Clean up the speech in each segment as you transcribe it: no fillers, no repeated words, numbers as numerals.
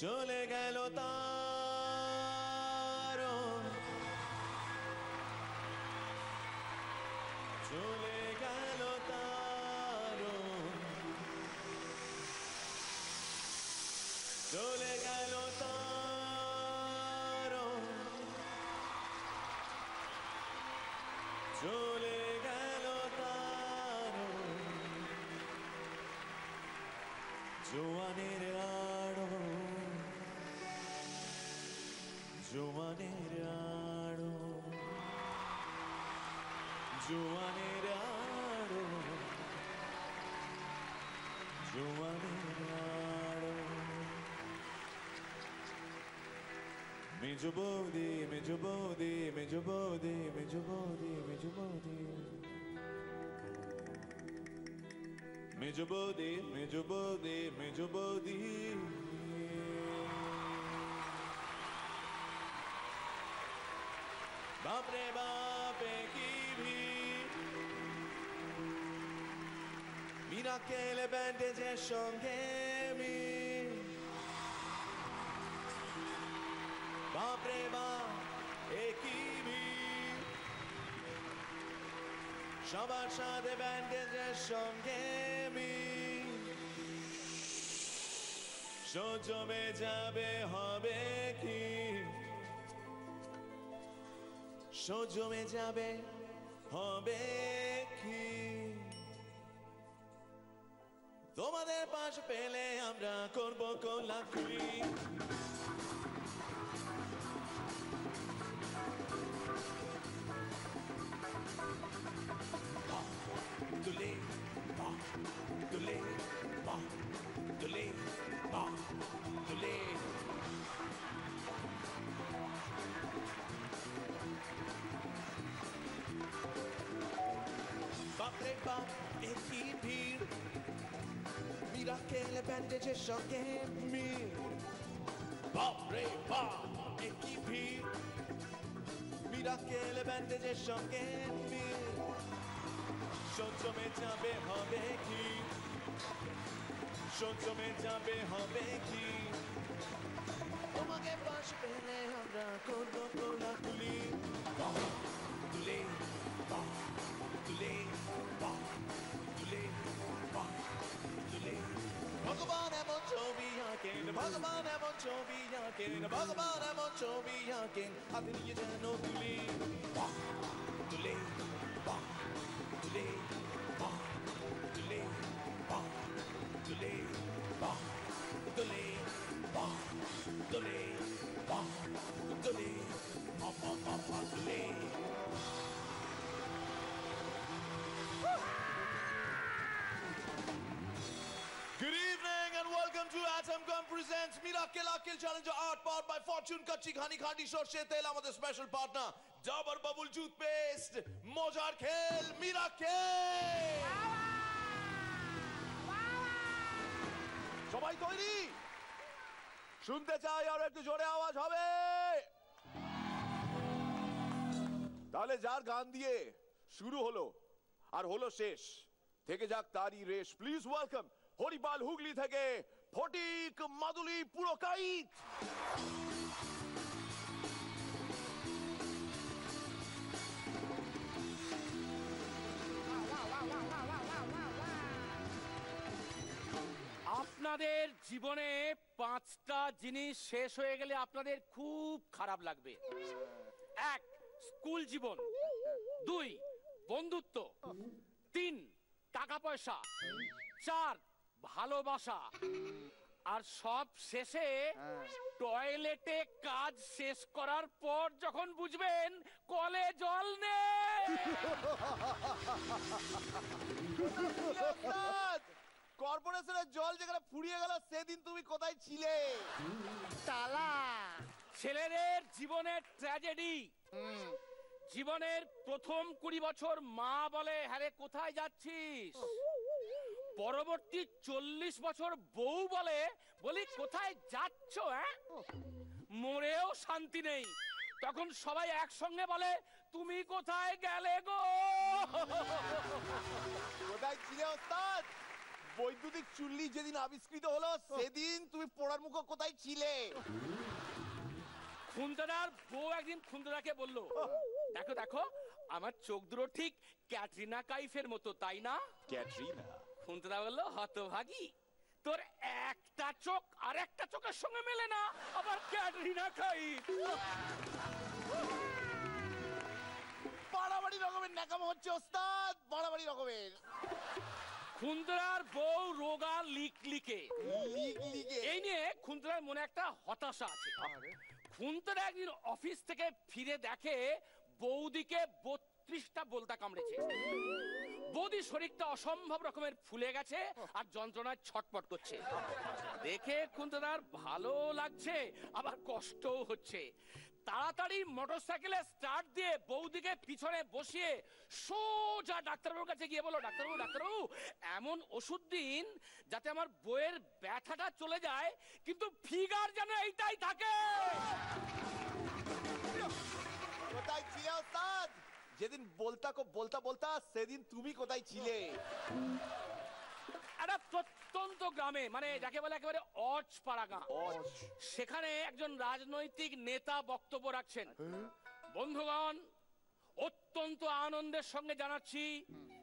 চলে গেল তারণ, চলে গেল তারণ, চলে গেল তারণ, চলে গেল তারণ, জোয়ানের আড়ো, জোয়ানের আড়ো, জোয়ানের আড়ো, জোয়ানের আড়ো। মেজো বৌদি, মেজো বৌদি, মেজো বৌদি, মেজো বৌদি, মেজো বৌদি, মেজো বৌদি, মেজো বৌদি, মেজো বৌদি। বাপরে বাপে কি ভিড়, মিরাকেল ব্যান্ডেজের সঙ্গে মিল। বাপরে বাপ এ কি ভিড়, সবার সাথে ব্যান্ডেজের সঙ্গে মিল। জমে যাবে হবে কি, জমে যাবে হবে কি, তোমাদের পাশ পেলে আমরা করবো কোলাকুলি। দুলে বা দুলে বা দুলে বা দুলে। বাপরে বাপ এ কি ভিড়, মিরাকেল ব্যান্ডেজের সঙ্গে মিল। বাপরে বাপ এ কি ভিড়, মিরাকেল ব্যান্ডেজের সঙ্গে মিল। জমে যাবে হবে কি, জমে যাবে হবে কি, তোমাকে পাশ পেলে আমরা করবো কোলাকুলি। দুলে বা দুলে বা দুলে বা দুলে। ভগবান এমন ছবি আঁকেন, ভগবান এমন ছবি আঁকেন, ভগবান এমন ছবি আঁকেন, হাতে নিয়ে যেন তুলি। দুলে বা দুলে বা দুলে বা দুলে বা দুলে বা দুলে ba dule ba dule. Good evening and welcome to Atomcom presents Miracle Akil Challenger Art powered by Fortune Kacchi Khani Khandi Shorshe Tel, আমাদের special partner Dabur Babul toothpaste, মজার খেল মিরাকেল। সবাই তৈরি? শুনতে চাই আর একটু জোরে আওয়াজ হবে। তাহলে যার গান দিয়ে শুরু হলো আর হলো শেষ, থেকে যাক তারই রেশ। প্লিজ ওয়েলকাম হরিপাল হুগলি থেকে ফটিক মাদুলি পুরকাইত। আপনাদের জীবনে 5টা জিনিস শেষ হয়ে গেলে আপনাদের খুব খারাপ লাগবে। 1 স্কুল জীবন, 2 বন্ধুত্ব, 3 টাকা পয়সা, 4 ভালোবাসা, আর সব শেষে টয়লেটে কাজ শেষ করার পর যখন বুঝবেন কলে জল নেই। কর্পোরেশনের জল যেখানে ফুরিয়ে গেল সেদিন তুমি কোথায় ছিলে? তালা। ছেলেদের জীবনের ট্র্যাজেডি, জীবনের প্রথম 20 বছর মা বলে হ্যাঁ কোথায় যাচ্ছিস, পরবর্তী 40 বছর বউ বলি কোথায় যাচ্ছ, মরেও শান্তি নেই। তখন সবাই একসঙ্গে বলে তুমি কোথায় গেলে গো। কোথায় ছিলে ওস্তাদ? বৈদ্যুতিক চুল্লি যেদিন আবিষ্কৃত হলো সেদিন তুমি পোড়ার মুখো কোথায় ছিলে? খুন্তদার বউ একদিন খুন্তদাকে বলল, দেখো দেখো আমার চোখ দুটো ঠিক ক্যাটরিনা কাইফের মতো, তাই না? ক্যাটরিনা? খুন্তদা বলল, হতভাগী, তোর একটা চোখ আর একটা চোখের সঙ্গে মেলে না, আবার ক্যাটরিনা কাইফ। বাড়াবাড়ি রকমের ন্যাকামো হচ্ছে ওস্তাদ, বাড়াবাড়ি রকমের। খুন্তদার বউ রোগা লিকলিকে। লিকলিকে? এই নিয়ে খুন্তদার মনে একটা হতাশা আছে। খুন্তদা একদিন অফিস থেকে ফিরে দেখে বৌদিকে 32টা বলতা কামড়েছে। বৌদির শরীরটা অসম্ভব রকমের ফুলে গেছে আর যন্ত্রণায় ছটপট করছে। দেখে খুন্তদার ভালো লাগছে আবার কষ্টও হচ্ছে। তাড়াতাড়ি মোটরসাইকেলে স্টার্ট দিয়ে বৌদিকে পিছনে বসিয়ে সোজা ডাক্তারবাবুর কাছে গিয়ে বলো, ডাক্তারবাবু ডাক্তারবাবু এমন ওষুধ দিন যাতে আমার বউয়ের ব্যথাটা চলে যায় কিন্তু ফিগার যেন এইটাই থাকে। কোথায় ছিলে ওস্তাদ যেদিন বলতা বলতা সেদিন তুমি কোথায় ছিলে? একটা প্রত্যন্ত গ্রামে, মানে যাকে বলে একেবারে অজপাড়া গ্রাম। সেখানে একজন রাজনৈতিক নেতা বক্তব্য রাখছেন। বন্ধুগণ, অত্যন্ত আনন্দের সঙ্গে জানাচ্ছি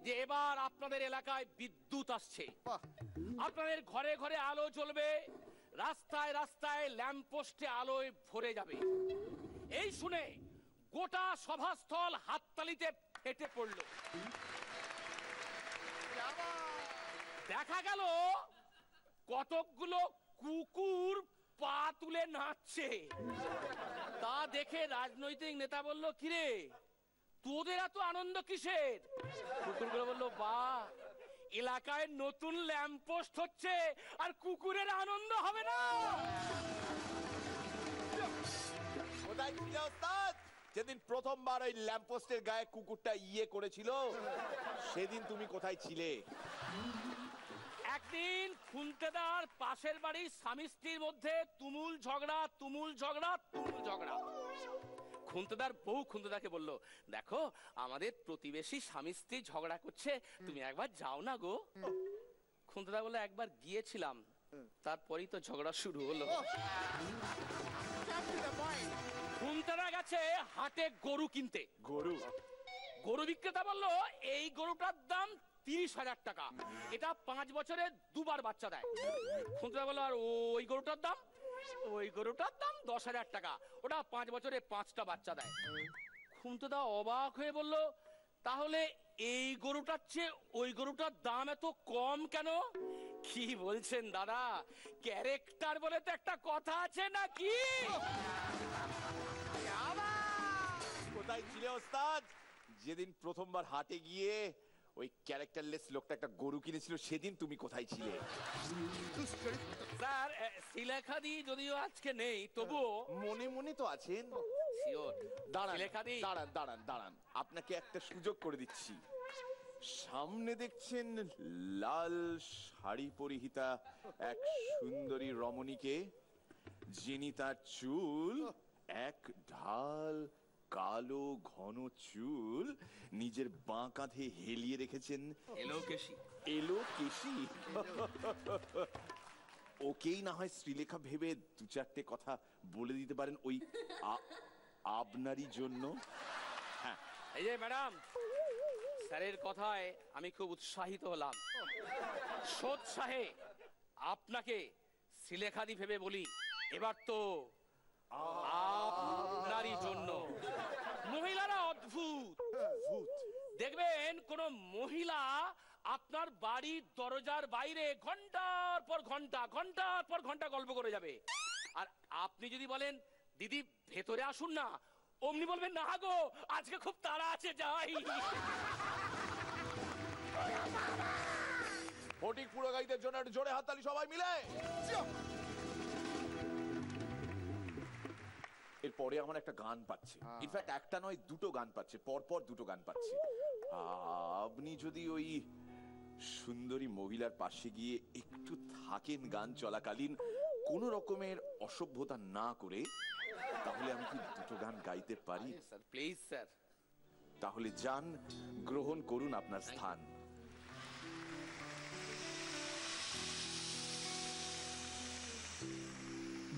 যে এবার আপনাদের এলাকায় বিদ্যুৎ আসছে, আপনাদের ঘরে ঘরে আলো জ্বলবে, রাস্তায় রাস্তায় ল্যাম্পপোস্টে আলোয় ভরে যাবে। এই শুনে গোটা সভাস্থল হাততালিতে ফেটে পড়ল। দেখা গেল কতকগুলো কুকুর পা তুলে নাচছে। তা দেখে রাজনৈতিক নেতা বলল, কিরে তোদের এত আনন্দ কিসের? কুকুরগুলো বলল, বাহ, এলাকায় নতুন ল্যাম্পপোস্ট হচ্ছে আর কুকুরের আনন্দ হবে না। কোথায় ছিলে ওস্তাদ যেদিন প্রথমবার ওই ল্যাম্পপোস্টের গায়ে কুকুরটা করেছিল? সেদিন তুমি কোথায় ছিলে? একদিন খুন্তেদার পাশের বাড়ির স্বামী স্ত্রীর মধ্যে তুমুল ঝগড়া। খুন্তেদার বউ খুন্তেদাকে বলল, দেখো আমাদের প্রতিবেশী স্বামী স্ত্রী ঝগড়া করছে, তুমি একবার যাও না গো। খুন্তেদা বলল, একবার গিয়েছিলাম, তারপরেই তো ঝগড়া শুরু হলো। খুন্তেদা গেছে হাটে গরু কিনতে। গরু বিক্রেতা বলল, এই গরুটার দাম 30,000 টাকা, এটা 5 বছরে 2বার বাচ্চা দেয়। খুন্তেদা বলল, আর ওই গরুটার দাম? ওই গরুটার দাম 10,000 টাকা, ওটা 5 বছরে 5টা বাচ্চা দেয়। খুন্তেদা অবাক হয়ে বলল, তাহলে এই গরুটার চেয়ে ওই গরুটার দাম এত কম কেন? কি বলছেন দাদা, ক্যারেক্টার বলে তো একটা কথা আছে নাকি? কোথায় ছিলে ওস্তাদ যেদিন প্রথমবার হাটে গিয়ে ওই ক্যারেক্টারলেস লোকটা একটা গরু কিনেছিল? সেদিন তুমি কোথায় ছিলে? স্যার, শিলেখাদি যদিও আজকে নেই, তবুও মনে মনে তো আছেন। শিওর। দাঁড়ান, আপনাকে একটা সুযোগ করে দিচ্ছি। সামনে দেখছেন লাল শাড়ি পরিহিতা এক সুন্দরী রমণীকে, যিনি তার চুল এক ঢাল কালো ঘন চুল নিজের বাঁ কাঁধে হেলিয়ে রেখেছেন। এলোকেশী। ওকেই না হয় শ্রীলেখা ভেবে 2-4টে কথা বলে দিতে পারেন ওই আপনারই জন্য। হ্যাঁ, এই যে ম্যাডাম, স্যারের কথায় আমি খুব উৎসাহিত হলাম। সোৎসাহে আপনাকে শ্রীলেখাদি ভেবে বলি, এবার তো আপনারই জন্য। মহিলারা অদ্ভুত। দেখবেন কোন মহিলা আপনার বাড়ির দরজার বাইরে ঘন্টার পর ঘন্টা গল্প করে যাবে, আর আপনি যদি বলেন দিদি ভেতরে আসুন না, অমনি বলবেন না গো আজকে খুব তাড়া আছে, যাই। ফটিক পুরোগাইদের জন্য একটু জোরে হাততালি সবাই মিলে। এরপরে আমার একটা গান পাচ্ছে, ইনফ্যাক্ট একটা নয় 2টো গান পাচ্ছে, পরপর 2টো গান পাচ্ছে। আপনি যদি ওই সুন্দরী মহিলার পাশে গিয়ে একটু থাকেন গান চলাকালীন, কোন রকমের অসভ্যতা না করে, তাহলে আমি কি 2টো গান গাইতে পারি? Sir please sir. তাহলে যান, গ্রহণ করুন আপনার স্থান।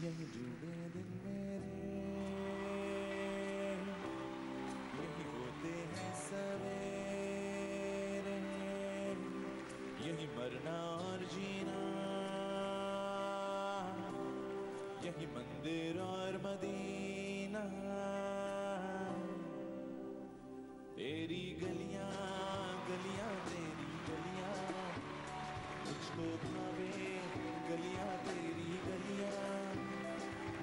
यही डूबे दिन मेरे, यही होते हैं सवेरे, यही मरना और जीना, यही मंदिर और मदीना। तेरी गलियां गलियां तेरी गलियां, मुझको भावे गलियां तेरी गलियां,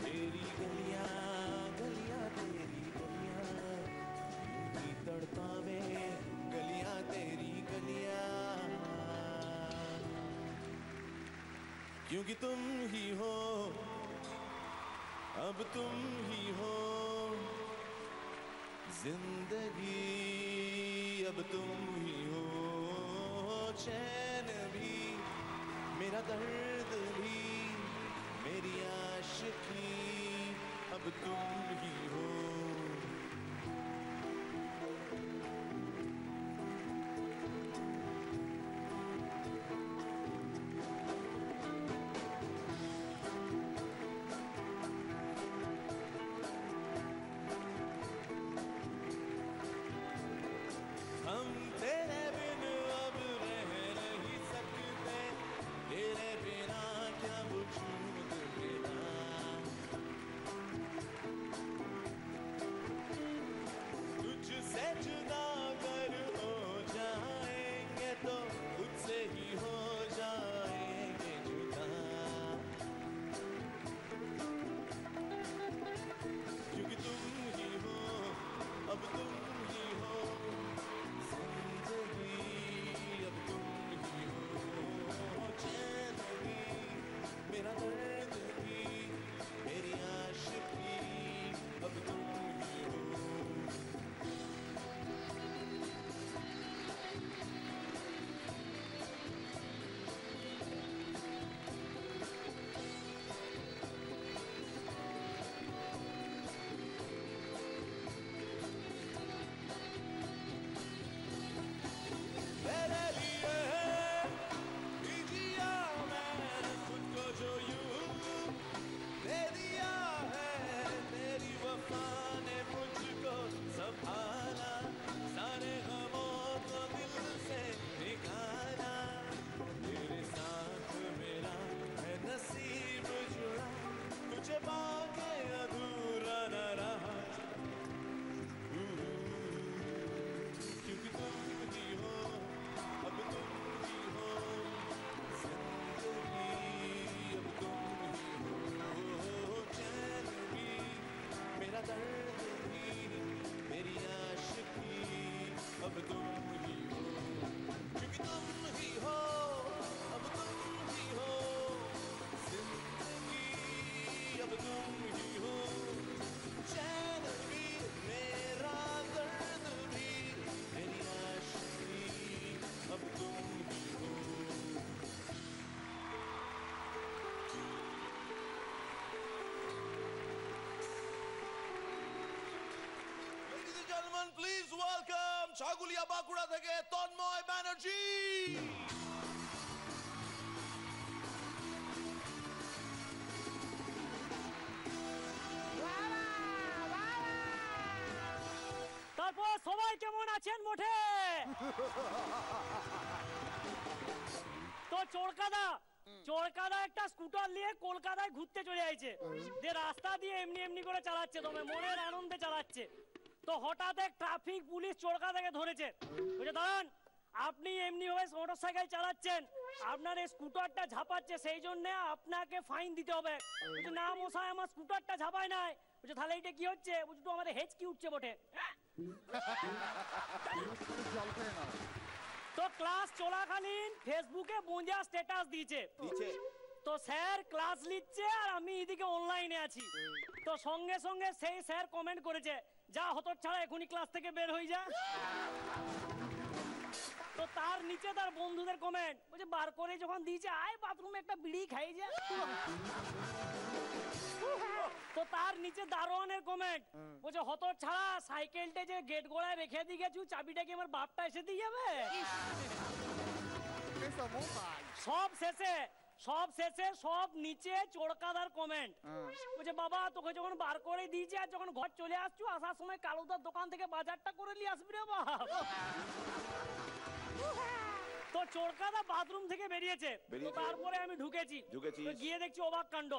तेरी गलियां गलियां तेरी गलियां, यूं तड़पावे गलियां तेरी गलियां। क्योंकि तुम ही हो, अब तुम ही हो जिंदगी, अब तुम ही हो चैन भी, मेरा दर्द भी, मेरी आशिकी, अब तुम ही हो। हम तेरे बिन अब रह नहीं सकते, तेरे बिना क्या वजूद मेरा। तुझसे जुदा अगर हो जाएंगे तो तुझसे ही हो जाएंगे जुदा। क्योंकि तुम ही हो, अब तुम ही हो जिंदगी, अब तुम ही हो चैन भी, मेरा दर्द भी, मेरी आशिकी, अब तुम ही हो। मेरे लिए ही जिया मैंने खुद को जो यूं दे दिया है, तेरी वफा ने मुझको संभाला, सारे गमों को दिल से निकाला। तेरे साथ मेरा है नसीब जुड़ा, तुझे पाके अधूरा न रहा। क्योंकि तुम ही हो, अब तुम ही हो जिंदगी, अब तुम ही हो चैन भी, मेरा दर्द भी, मेरी आशिकी, अब तुम ही हो। क्योंकि तुम ही हो, अब तुम ही हो जिंदगी, अब तुम ही हो चैन भी, मेरा दर्द भी, मेरी आशिकी, अब तुम ही हो। Ladies and gentlemen, please welcome ছাগুলিয়া Bankura থেকে তন্ময় ব্যানার্জি। তারপর সবাই কেমন আছেন মোটে? তো চোরকাদা একটা স্কুটার নিয়ে কলকাতায় ঘুরতে চলে আইছে, যে রাস্তা দিয়ে এমনি এমনি করে চালাচ্ছে, তবে মনের আনন্দে চালাচ্ছে। তো হঠাৎ এক ট্রাফিক পুলিশ চোরকাদাকে ধরেছে, বলছে দাঁড়ান, আপনি এমনি ভাবে মোটরসাইকেল চালাচ্ছেন, আপনার এই স্কুটারটা ঝাপাচ্ছে, সেই জন্য আপনাকে ফাইন দিতে হবে। বলছে না মশাই, আমার স্কুটারটা ঝাপায় নাই। বলছে তাহলে এটা কি হচ্ছে? বলছে তো আমাদের হেঁচকি উঠছে বটে। তো ক্লাস চলাকালীন ফেসবুকে বোঝা স্ট্যাটাস দিয়েছে, তো স্যার ক্লাস নিচ্ছে আর আমি এদিকে অনলাইনে আছি। তো সঙ্গে সঙ্গে সেই স্যার কমেন্ট করেছে, যা হতো ছাড়া এখনই ক্লাস থেকে বের হয়ে যা। তো তার নিচে তার বন্ধুদের কমেন্ট, বলছে বার করে যখন দিয়েছে, আয় বাথরুমে একটা বিড়ি খাই যা। তো তার নিচে দারোয়ানের কমেন্ট, বলছে হতো ছাড়া সাইকেলটা যে গেট গোড়ায় রেখে দিয়ে গেছু, চাবিটা কি আমার বাপটা এসে দিয়ে যাবে? সব শেষে সব শেষে সব নিচে চোরকাদার কমেন্ট বলছে বাবা তোকে যখন বার করে দিয়েছে আর যখন ঘর চলে আসছো আসার সময় কালুদার দোকান থেকে বাজারটা করে নিয়ে আসবি রে বাবা। তো চোরকাদা বাথরুম থেকে বেরিয়েছে, তারপরে আমি ঢুকেছি, তো গিয়ে দেখছি অবাক কাণ্ড,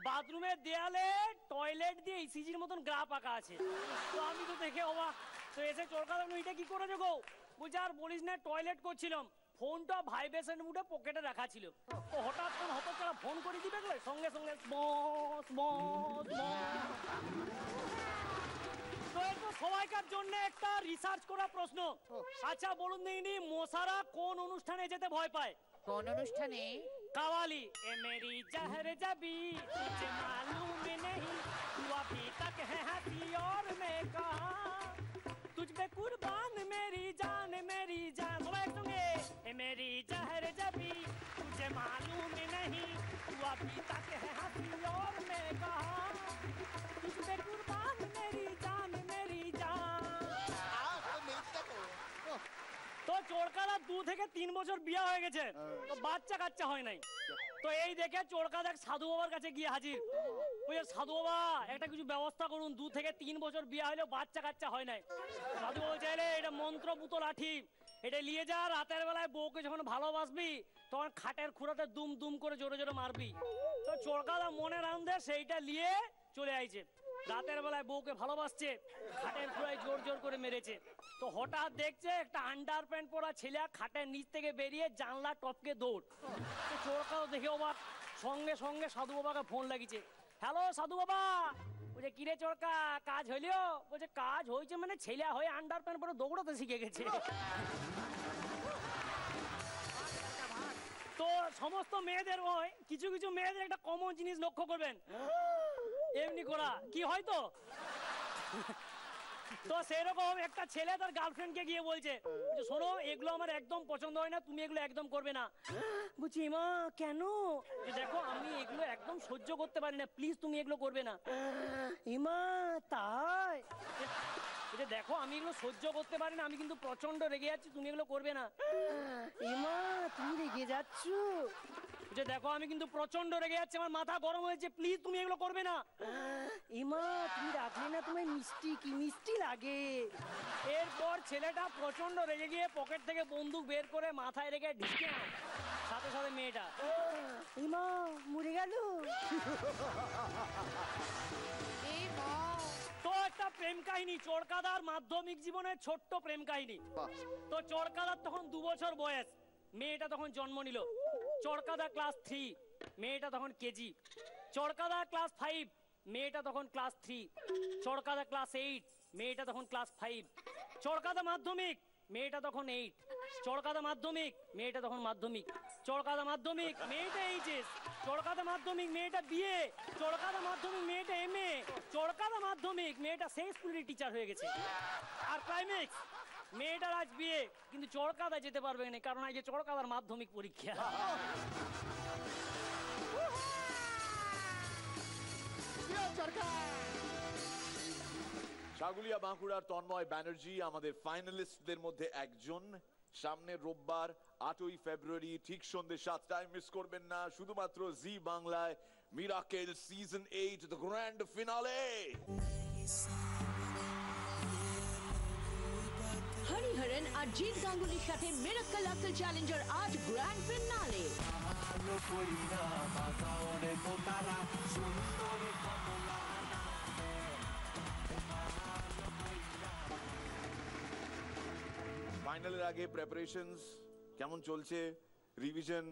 বাথরুমের দেয়ালে টয়লেট দিয়ে ইসিজির মতন গ্রাফ আঁকা আছে। তো আমি তো দেখে অবাক, তো এসে চোরকাদা এটা কি করেছো গো? বুঝে আর বলিস না, টয়লেট করছিলাম, ফোনটা ভাইব্রেশন মুডে পকেটে রাখা ছিল, তো হঠাৎ করে হতচ্ছাড়া ফোন করে দিবে গো, সঙ্গে সঙ্গে বস বস তো এটা সবাইকার জন্য একটা রিসার্চ করা প্রশ্ন। আচ্ছা বলুন দেখিনি, মশারা কোন অনুষ্ঠানে যেতে ভয় পায়? কোন অনুষ্ঠানে? কাওয়ালি। এ মেরি জহর জবি তুঝে মালूम नहीं तू अभी तक है हंसी और मैं कहां तुझ पे कुर्बान मेरी जान সবাই একসঙ্গে। এ মেরি জহর জবি तुझे मालूम नहीं तू अभी तक है हंसी और मैं कहां तुझ पे कुर्बान मेरी जान। তো চোরকাদা 2 থেকে 3 বছর বিয়ে হয়ে গেছে, তো বাচ্চা কাচ্চা হয় নাই। তো এই দেখে চোরকাদা এক সাধু বাবার কাছে গিয়ে হাজির, বুঝে সাধু বাবা একটা কিছু ব্যবস্থা করুন, 2 থেকে 3 বছর বিয়ে হলেও বাচ্চা কাচ্চা হয় নাই। সাধু বাবা চাইলে এটা মন্ত্রপুত লাঠি, এটা নিয়ে যা, রাতের বেলায় বউকে যখন ভালোবাসবি তখন খাটের খুঁড়াতে দুম দুম করে জোরে জোরে মারবি। তো চোরকাদা মনের আনন্দে সেইটা নিয়ে চলে আইছে, রাতের বেলায় বউকে ভালোবাসছে, খাটের খুঁড়ায় জোর জোর করে মেরেছে। তো হঠাৎ দেখছে একটা আন্ডার প্যান্ট পরা ছেলে খাটের নিচ থেকে বেরিয়ে জানলা টপকে দৌড়। তো চোরকাদা দেখে অবাক, সঙ্গে সঙ্গে সাধু বাবাকে ফোন লাগিয়েছে। হ্যালো সাধু বাবা। বলছে কিরে চোরকা, কাজ হইলো? বলছে কাজ হয়েছে মানে ছেলে হয়ে আন্ডার প্যান্ট পরে দৌড়াতে শিখে গেছে। তো সমস্ত মেয়েদের হয়, কিছু কিছু মেয়েদের একটা কমন জিনিস লক্ষ্য করবেন, এমনি করা কি হয়তো। তো সেরকম একটা ছেলে তার গার্লফ্রেন্ডকে গিয়ে বলছে শোনো এগুলো আমার একদম পছন্দ হয় না, তুমি এগুলো একদম করবে না। বুঝছি মা কেন? দেখো আমি এগুলো একদম সহ্য করতে পারি না, প্লিজ তুমি এগুলো করবে না। ইমা তাই? দেখো আমি এগুলো সহ্য করতে পারি না, আমি কিন্তু প্রচন্ড রেগে যাচ্ছি, তুমি এগুলো করবে না। ইমা তুমি রেগে যাচ্ছ? দেখো আমি কিন্তু প্রচন্ড রেগে যাচ্ছি, আমার মাথা গরম হয়েছে, প্লিজ তুমি এগুলো করবে না। ইমা তুমি রাখলে না, তোমায় মিষ্টি কি মিষ্টি লাগে। এরপর ছেলেটা প্রচন্ড রেগে গিয়ে পকেট থেকে বন্দুক বের করে মাথায় রেখে ঢুকে, সাথে সাথে মেয়েটা ইমা মরে গেল। তো একটা প্রেম কাহিনী, চোরকাদার মাধ্যমিক জীবনের ছোট্ট প্রেম কাহিনী। তো চোরকাদার তখন 2 বছর বয়স, মেয়েটা তখন জন্ম নিল। চোরকাদা ক্লাস 3, মেয়েটা তখন কেজি। চোরকাদা ক্লাস 5, মেয়েটা তখন ক্লাস 3। চোরকাদা ক্লাস 8, মেয়েটা তখন ক্লাস 5। চোরকাদা মাধ্যমিক, মেয়েটা তখন 8। চোরকাদা মাধ্যমিক, মেয়েটা তখন মাধ্যমিক। চোরকাদা মাধ্যমিক, মেয়েটা এইচএস। চোরকাদা মাধ্যমিক, মেয়েটা বিএ। চোরকাদা মাধ্যমিক, মেয়েটা এমএ। চোরকাদা মাধ্যমিক, মেয়েটা সেই স্কুলের টিচার হয়ে গেছে। আর ক্লাইম্যাক্স, মেয়েটার আজ বিয়ে, কিন্তু চোরকাদা যেতে পারবে না, কারণ আজ চোরকাদার মাধ্যমিক পরীক্ষা। সাগুলিয়া বাঁকুড়ার তন্ময় ব্যানার্জি আমাদের ফাইনালিস্টদের মধ্যে একজন। সামনের রোববার 8ই ফেব্রুয়ারি ঠিক সন্ধ্যে 7টায় মিস করবেন না, শুধুমাত্র জি বাংলায় miracle season 8 the grand finale. Hariharan আর জিৎ গাঙ্গুলির সাথে মিরাকল আক্কেল চ্যালেঞ্জার 8 গ্র্যান্ড ফিনালে। ফাইনালের আগে প্রিপারেশনস কেমন চলছে? রিভিশন,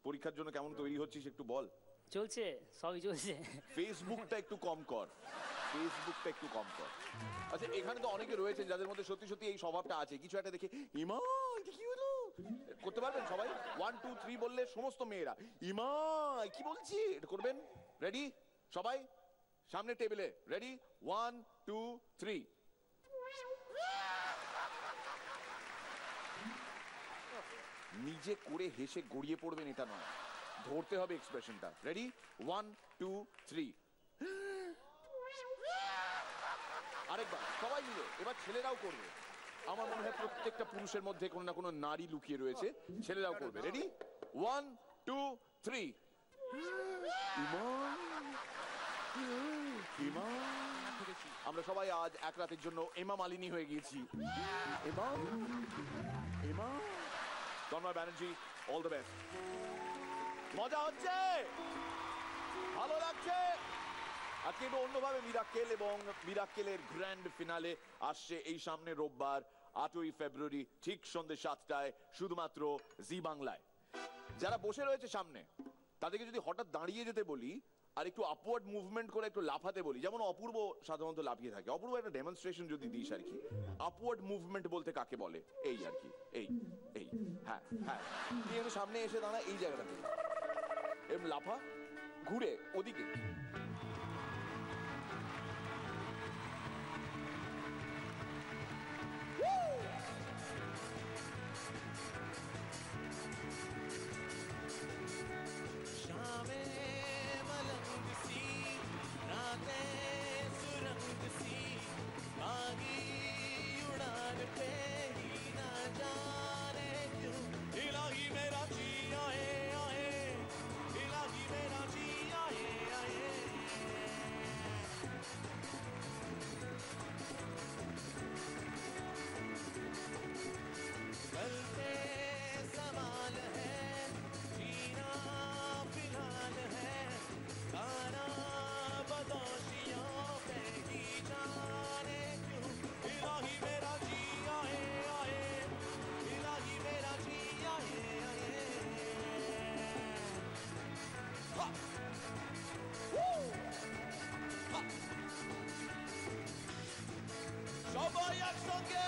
পরীক্ষার জন্য কেমন তৈরি হচ্ছিস একটু বল। চলছে, সবই চলছে। ফেসবুকটা একটু কম কর, ফেসবুকটা একটু কম কর। আচ্ছা এখানে তো অনেকে রয়েছেন যাদের মধ্যে সত্যি সত্যি এই স্বভাবটা আছে, কিছু একটা দেখে ইমা এটা কি হলো করতে পারবেন সবাই? 1 2 3 বললে সমস্ত মেয়েরা ইমা কি বলছি এটা করবেন। রেডি সবাই? সামনে টেবিলে রেডি, 1 2 3। নিজে করে হেসে গড়িয়ে পড়বেন এটা নয়, ধরতে হবে এক্সপ্রেশনটা। রেডি 1 2 3। আরেকবার সবাই মিলে, এবার ছেলেরাও করবে। আমার মনে হয় প্রত্যেকটা পুরুষের মধ্যে কোনো না কোনো নারী লুকিয়ে রয়েছে, ছেলেরাও করবে। রেডি 1 2 3 ইমান আমরা সবাই আজ এক রাতের জন্য এমা মালিনী হয়ে গিয়েছি Tanmoy Banerjee all the best মজা হচ্ছে ভালো লাগছে আজকে একটু অন্যভাবে মিরাক্কেল এবং মিরাক্কেলের গ্র্যান্ড ফিনালে আসছে এই সামনে রোববার 8ই ফেব্রুয়ারি ঠিক সন্ধ্যে 7টায় শুধুমাত্র জি বাংলায় যারা বসে রয়েছে সামনে তাদেরকে যদি হঠাৎ দাঁড়িয়ে যেতে বলি আর একটু আপওয়ার্ড মুভমেন্ট করে একটু লাফাতে বলি যেমন অপূর্ব সাধারণত লাফিয়ে থাকে অপূর্ব একটা ডেমনস্ট্রেশন যদি দিস আর কি আপওয়ার্ড মুভমেন্ট বলতে কাকে বলে এই আর কি এই এই হ্যাঁ হ্যাঁ তুই একটু সামনে এসে দাঁড়া এই জায়গাটাতে এরকম লাফা ঘুরে ওদিকে সবাই একসঙ্গে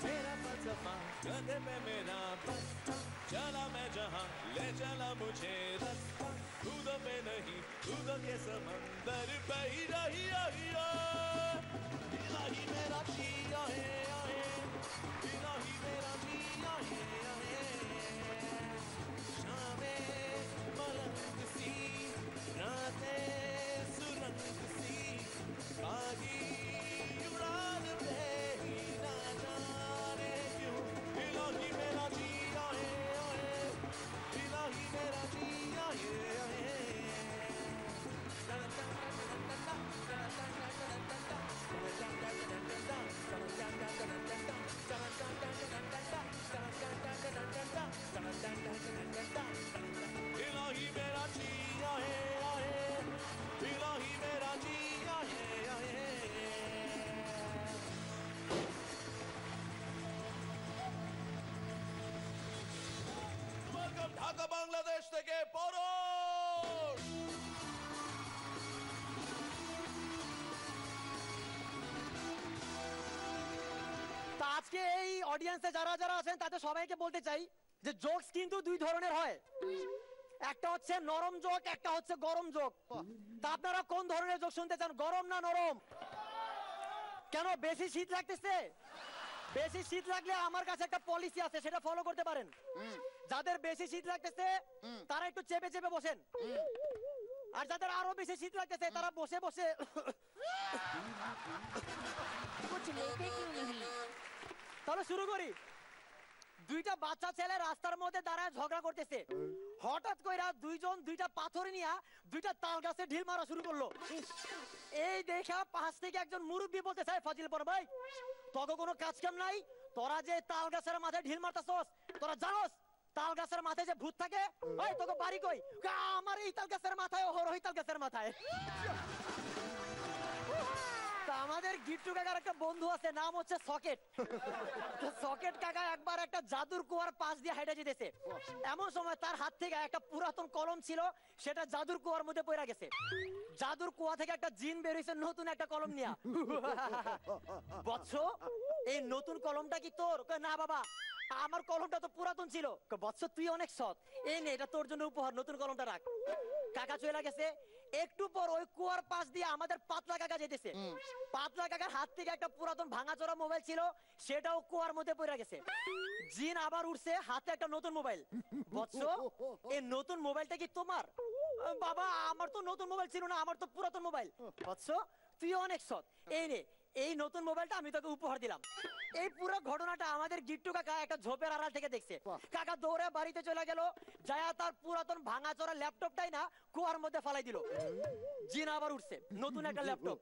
मेरा फलसफा कंधे पे मेरा बस्ता चला मैं जहां ले चला मुझे रास्ता खुदों पे नहीं खुदों के समंदर पे ही रही इलाही मेरा जिया है इलाही मेरा जिया है शामें मलंग सी रातें सुरंग सी आगी उड़ान पे ही ना जाने क्यों इलाही मेरा जिया है इलाही मेरा जिया है इलाही मेरा जिया है इलाही मेरा जिया है ওয়েলকাম ঢাকা বাংলাদেশ থেকে পরশ তা আজকে এই অডিয়েন্সে যারা যারা আছেন তাদের সবাইকে বলতে চাই যে জোকস কিন্তু দুই ধরনের হয় একটা হচ্ছে নরম জোক একটা হচ্ছে গরম জোক তা আপনারা কোন ধরনের জোক শুনতে চান গরম না নরম কেন বেশি শীত লাগতেছে বেশি শীত লাগলে আমার কাছে একটা পলিসি আছে সেটা ফলো করতে পারেন যাদের বেশি শীত লাগতেছে তারা একটু চেপে চেপে বসেন আর যাদের আরো বেশি শীত লাগতেছে তারা বসে বসে कुछ लेते क्यों नहीं তাহলে শুরু করি দুইটা বাচ্চা ছেলে রাস্তার মধ্যে দাঁড়ায় ঝগড়া করতেছে হঠাৎ কইরা দুইজন দুইটা পাথর নিয়া দুইটা তাল গাছে ঢিল মারা শুরু করলো এই দেখা পাশ থেকে একজন মুরব্বী বলতে চাই ফাজিল পর ভাই তোকে কোনো কাজ কাম নাই তোরা যে তাল গাছের মাথায় ঢিল মারতাছস তোরা জানোস তাল গাছের মাথায় যে ভূত থাকে ওই তোকে বাড়ি কই আমার এই তাল গাছের মাথায় ওর ওই তাল গাছের মাথায় তা আমাদের গিট্টু কাকার একটা বন্ধু আছে নাম হচ্ছে সকেট সকেট কাকা একবার একটা জাদুর কুয়ার পাশ দিয়ে হেঁটে যেতেছে এমন সময় তার হাত থেকে একটা পুরাতন কলম ছিল সেটা জাদুর কুয়ার মধ্যে পড়ে গেছে জাদুর কুয়া থেকে একটা জিন বের হইছে নতুন একটা কলম নিয়া বৎস এই নতুন কলমটা কি তোর না বাবা আমার কলমটা তো পুরাতন ছিল বৎস তুই অনেক সৎ এই নে এটা তোর জন্য উপহার নতুন কলমটা রাখ কাকা চলে গেছে একটু পর ওই কুয়ার পাশ দিয়ে আমাদের পাতলা কাকা যেতেছে পাতলা কাকার হাত থেকে একটা পুরাতন ভাঙাচোরা মোবাইল ছিল সেটাও কুয়ার মধ্যে পড়ে গেছে জিন আবার উঠছে হাতে একটা নতুন মোবাইল বৎস এই নতুন মোবাইলটা কি তোমার বাবা আমার তো নতুন মোবাইল ছিল না আমার তো পুরাতন মোবাইল বৎস তুই অনেক সৎ এই নে এই নতুন মোবাইলটা আমি তোকে উপহার দিলাম। এই পুরো ঘটনাটা আমাদের গিট্টু কাকা একটা ঝোপের আড়াল থেকে দেখছে। কাকা দৌড়ে বাড়িতে চলে গেল, যায় তার পুরাতন ভাঙাচোরা ল্যাপটপটাই না কুয়ার মধ্যে ফালাই দিল। জিন আবার উঠছে, নতুন একটা ল্যাপটপ।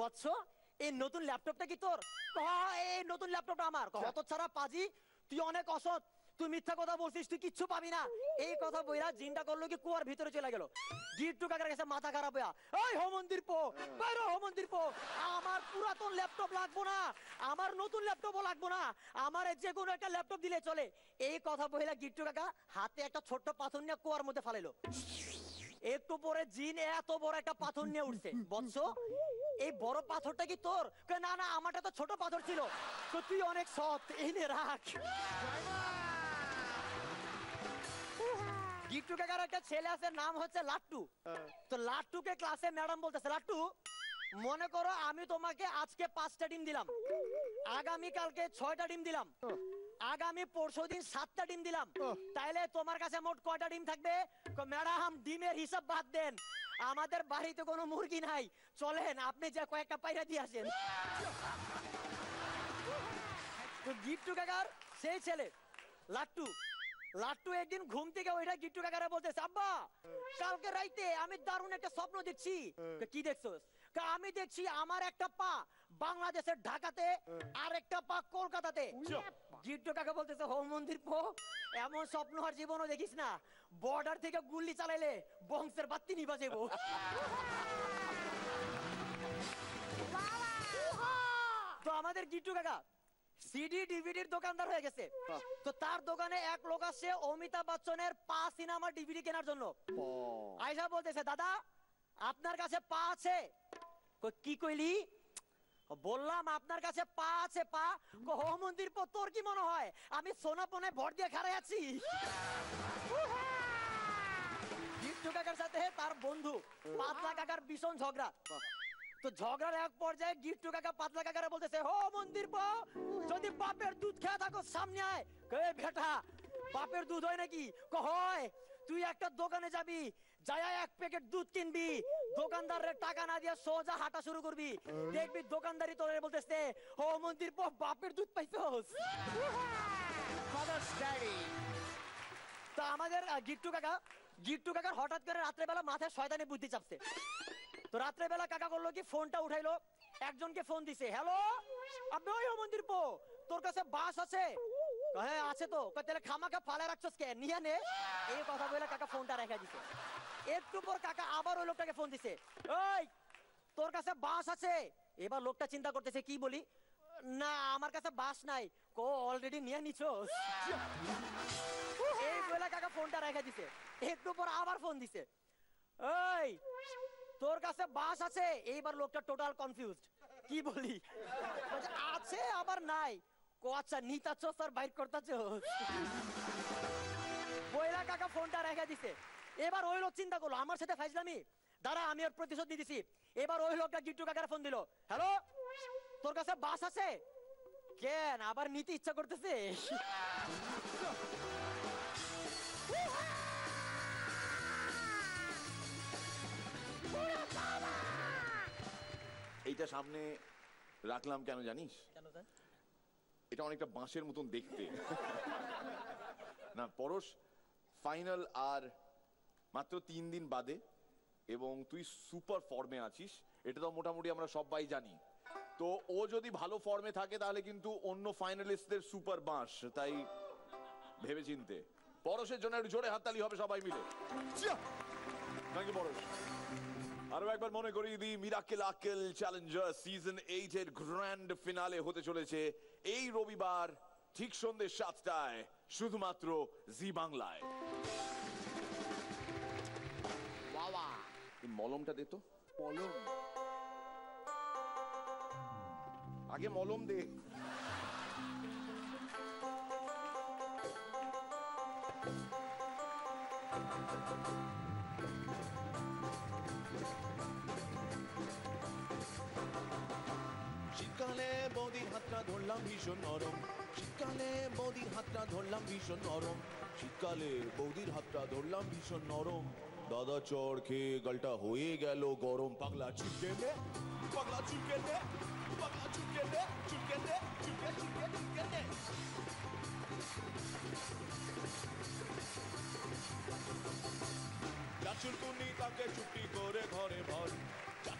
বৎস, এই নতুন ল্যাপটপটা কি তোর? এই নতুন ল্যাপটপটা আমার। কত ছাড়া পাজি, তুই অনেক অসৎ, তুই মিথ্যা কথা বলছিস, তুই কিচ্ছু পাবি না। এই কথা বইরা জিনটা করলো কি কুয়ার ভিতরে চলে গেল। গিট্টু কাকার কাছে মাথা খারাপ হইয়া, ওই হোমন্দির পো, বাইরে হোমন্দির পো, আমার পুরাতন ল্যাপটপ লাগবো না, আমার নতুন ল্যাপটপও লাগবো না, আমার যে কোনো একটা ল্যাপটপ দিলে চলে। এই কথা বইলা গিট্টু কাকা হাতে একটা ছোট্ট পাথর নিয়ে কুয়ার মধ্যে ফালাইলো। একটু পরে জিন এত বড় একটা পাথর নিয়ে উঠছে। বৎস, এই বড় পাথরটা কি তোর? না না, আমারটা তো ছোট পাথর ছিল। তো তুই অনেক সৎ, এই নে রাখ। গিট্টু কাকার একটা ছেলে আছে, নাম হচ্ছে লাট্টু। তো লাট্টুকে ক্লাসে ম্যাডাম বলতেছে, লাট্টু মনে করো আমি তোমাকে আজকে 5টা ডিম দিলাম, আগামী কালকে 6টা ডিম দিলাম, আগামী পরশুদিন 7টা ডিম দিলাম, তাইলে তোমার কাছে মোট কয়টা ডিম থাকবে? ম্যাডাম ডিমের হিসাব বাদ দেন, আমাদের বাড়িতে কোনো মুরগি নাই, চলেন আপনি যে কয়েকটা পায়রা দিয়ে আসেন। তো গিট্টু কাকার সেই ছেলে লাট্টু, লাট্টু একদিন ঘুম থেকে ওইটা গিট্টু কাকারে বলতেছে, আব্বা কালকে রাইতে আমি দারুণ একটা স্বপ্ন দেখছি। কি দেখছস? আমি দেখছি আমার একটা পা বাংলাদেশের ঢাকাতে আর একটা পা কলকাতাতে। গিট্টু কাকা বলতেছে, হোম মন্দির পো, এমন স্বপ্ন আর জীবনও দেখিস না, বর্ডার থেকে গুলি চালাইলে বংশের বাত্তি নিবা যাবো। তো আমাদের গিট্টু কাকা সিডি ডিভিডির দোকানদার হয়ে গেছে। তো তার দোকানে এক লোক আসছে অমিতাভ বচ্চনের পা সিনেমা ডিভিডি কেনার জন্য। আয়সা বলতেছে, দাদা আপনার কাছে পা আছে? কি কইলি? বললাম আপনার কাছে পা আছে। পা? হোম মন্দির পো, তোর কি মনে হয় আমি সোনাপনে ভর দিয়ে খাড়াই আছি? গিট্টু কাকার সাথে তার বন্ধু পাতলা কাকার ভীষণ ঝগড়া। তো ঝগড়ার এক পর্যায়ে গিট্টু কাকা পাতলা কাকারে বলতেছে, হো মন্দির পো, যদি বাপের দুধ খেয়ে থাকো সামনে আয়। কে বেটা, বাপের দুধ হয় নাকি? হয়। তুই একটা দোকানে যাবি, যায়া 1 প্যাকেট দুধ কিনবি, দোকানদারের টাকা না দিয়ে সোজা হাঁটা শুরু করবি, দেখবি দোকানদারি তোরে বলতেছে, হো মন্দির পো বাপের দুধ পাইছস। তো আমাদের গিট্টু কাকার হঠাৎ করে রাত্রে বেলা মাথায় শয়তানি বুদ্ধি চাপছে। তো রাত্রে বেলা কাকা করলো কি, ফোনটা উঠাইলো, একজনকে ফোন দিছে, হ্যালো আপনি ওই মন্দির পো, তোর কাছে বাস আছে? হ্যাঁ আছে তো। তাহলে খামাখা ফালা রাখছস কে, নিয়ে নে। এই কথা বলে কাকা ফোনটা রেখে দিছে। একটু পর কাকা আবার ওই লোকটাকে ফোন দিছে, ওই তোর কাছে বাস আছে? এবার লোকটা চিন্তা করতেছে কি বলি, না আমার কাছে বাস নাই। কো অলরেডি নিয়ে নিছস। এই বলে কাকা ফোনটা রেখে দিছে। একটু পর আবার ফোন দিছে, ওই তোর কাছে বাস আছে? এইবার লোকটা টোটাল কনফিউজড, কি বলি, আছে আবার নাই। কো আচ্ছা নিতাছস আর বাইর করতাছস। বইলা কাকা ফোনটা রেখে দিছে। এবার ওই লোক চিন্তা করলো আমার সাথে ফাইজলামি, দাঁড়া আমি ওর প্রতিশোধ দিয়ে দিছি। এবার ওই লোকটা গিট্টু কাকার ফোন দিল, হ্যালো তোর কাছে বাস আছে? কেন আবার নিতে ইচ্ছা করতেছে? এইটা সামনে রাখলাম কেন জানিস? কেন স্যার? এটা অনেকটা বাঁশের মতন দেখতে। না পরশ, ফাইনাল আর মাত্র 3 দিন বাদে, এবং তুই সুপার ফর্মে আছিস, এটা তো মোটামুটি আমরা সবাই জানি। তো ও যদি ভালো ফর্মে থাকে তাহলে কিন্তু অন্য ফাইনালিস্টদের সুপার বাঁশ, তাই ভেবে চিনতে। পরশের জন্য একটু জোরে হাততালি হবে সবাই মিলে। থ্যাংক ইউ পরশ। আরো একবার মনে করিয়ে দিই, মিরাকেল আকেল চ্যালেঞ্জার সিজন 8 এর গ্র্যান্ড ফিনালে হতে চলেছে এই রবিবার ঠিক সন্ধ্যে 7টায় শুধুমাত্র জি বাংলায়। বাবা মলমটা দে তো। মলম? আগে মলম দে। শীতকালে বৌদির হাতটা ধরলাম ভীষণ নরম, শীতকালে বৌদির হাতটা ধরলাম ভীষণ নরম, শীতকালে বৌদির হাতটা ধরলাম ভীষণ নরম, দাদা চড় খেয়ে গালটা হয়ে গেল গরম। পাগলা চুলকে নে, পাগলা চুলকে নে, পাগলা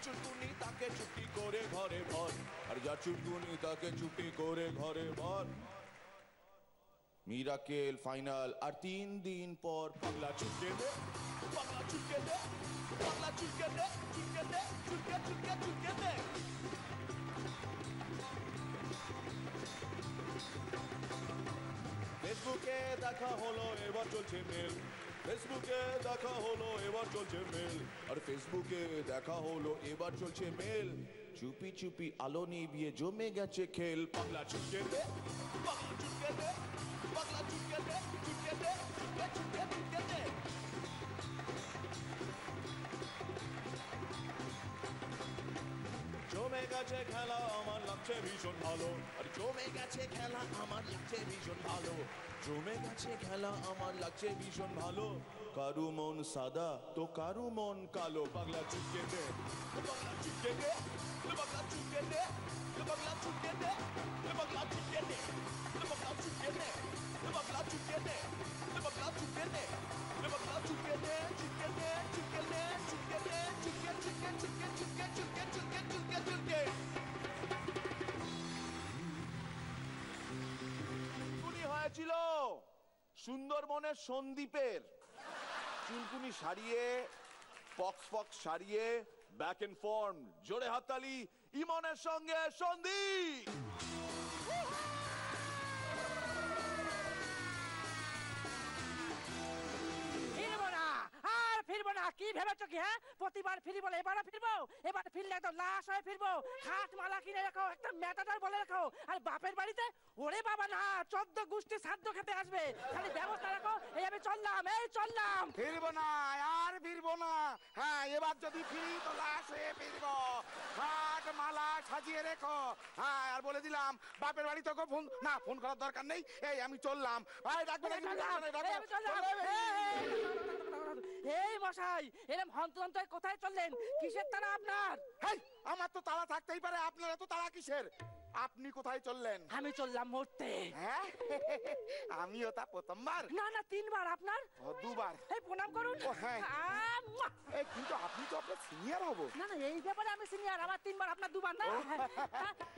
চুনকুনি তাকে চুপটি করে ঘরে ভর, আর যার চুনকুনি তাকে চুপটি করে ঘরে ভর। মিরাকেল ফাইনাল আর 3 দিন পর। পাগলা চুলকে দে, পাগলা চুলকে দে, পাগলা চুলকে দে, চুলকে দে, চুলকে চুলকে চুলকে দে। ফেসবুকে দেখা হলো এবার চলছে মেল, ফেসবুকে দেখা হলো এবার চলছে মেল, আর ফেসবুকে দেখা হলো এবার চলছে মেল। চুপি চুপি আলো নিভিয়ে জমে গেছে খেল। পাগলা চুলকে দে, পাগলা চুলকে দে, পাগলা চুলকে দে, চুলকে দে, চুলকে চুলকে চুলকে দে। জমে গেছে খেলা আমার লাগছে ভীষণ ভালো, আর জমে গেছে খেলা আমার লাগছে ভীষণ ভালো, জমে গেছে খেলা আমার লাগছে ভীষণ ভালো। কারু মন সাদা তো কারু মন কালো। পাগলা চুলকে দে, পাগলা চুলকে দে, পাগলা চুলকে দে, পাগলা চুলকে দে, পাগলা চুলকে দে, পাগলা চুলকে দে, পাগলা চুলকে দে, পাগলা চুলকে দে, পাগলা চুলকে দে, চুলকে দে, চুলকে দে, চুলকে দে, চুলকে চুলকে চুলকে চুলকে চুলকে চুলকে চুলকে চুলকে। চুনকুনি হয়েছিল সুন্দরবনের সন্দ্বীপের। চুনকুনি সারিয়ে, পক্স পক্স সারিয়ে, ব্যাক এন্ড ফর্ম। জোরে হাততালি ইমনের সঙ্গে সন্দীপ। ফিরবো না, আর ফিরবো না। কি ভেবেছো কি? হ্যাঁ, প্রতিবার ফিরি বলে এবারও ফিরবো? এবার ফিরলে একদম লাশ হয়ে ফিরবো। খাট মালা কিনে রাখো, একটা মেটাটার বলে রাখো। আর বাপের বাড়িতে ওরে বাবা না, 14 গোষ্ঠী শ্রাদ্ধ খেতে আসবে। খালি ব্যবস্থা রাখো। এই আমি চললাম, এই চললাম। ফিরবো না, আর ফিরবো না। হ্যাঁ, এবার যদি ফিরি তো লাশ হয়ে ফিরবো। খাট মালা সাজিয়ে রেখো। হ্যাঁ, আর বলে দিলাম বাপের বাড়ি তোকে ফোন করার দরকার নেই। এই আমি চললাম। এই ডাকবে না, এই মশাই, এরম হন্তদন্ত হয়ে কোথায় চললেন? কিসের তারা আপনার? হেই, আমার তো তাড়া থাকতেই পারে, আপনারা তো তাড়া কিসের? আপনি কোথায় চললেন? আমি চললাম মরতে। হ্যাঁ, আমিও তা প্রথমবার। না না, 3 বার। আপনার? দুবার। এই প্রণাম করুন। ও হ্যাঁ। মুয়া। এই কিন্তু আপনি তো আপনার সিনিয়র হবো। না না, এই ব্যাপারে আমি সিনিয়র। আমার 3 বার, আপনার 2 বার না।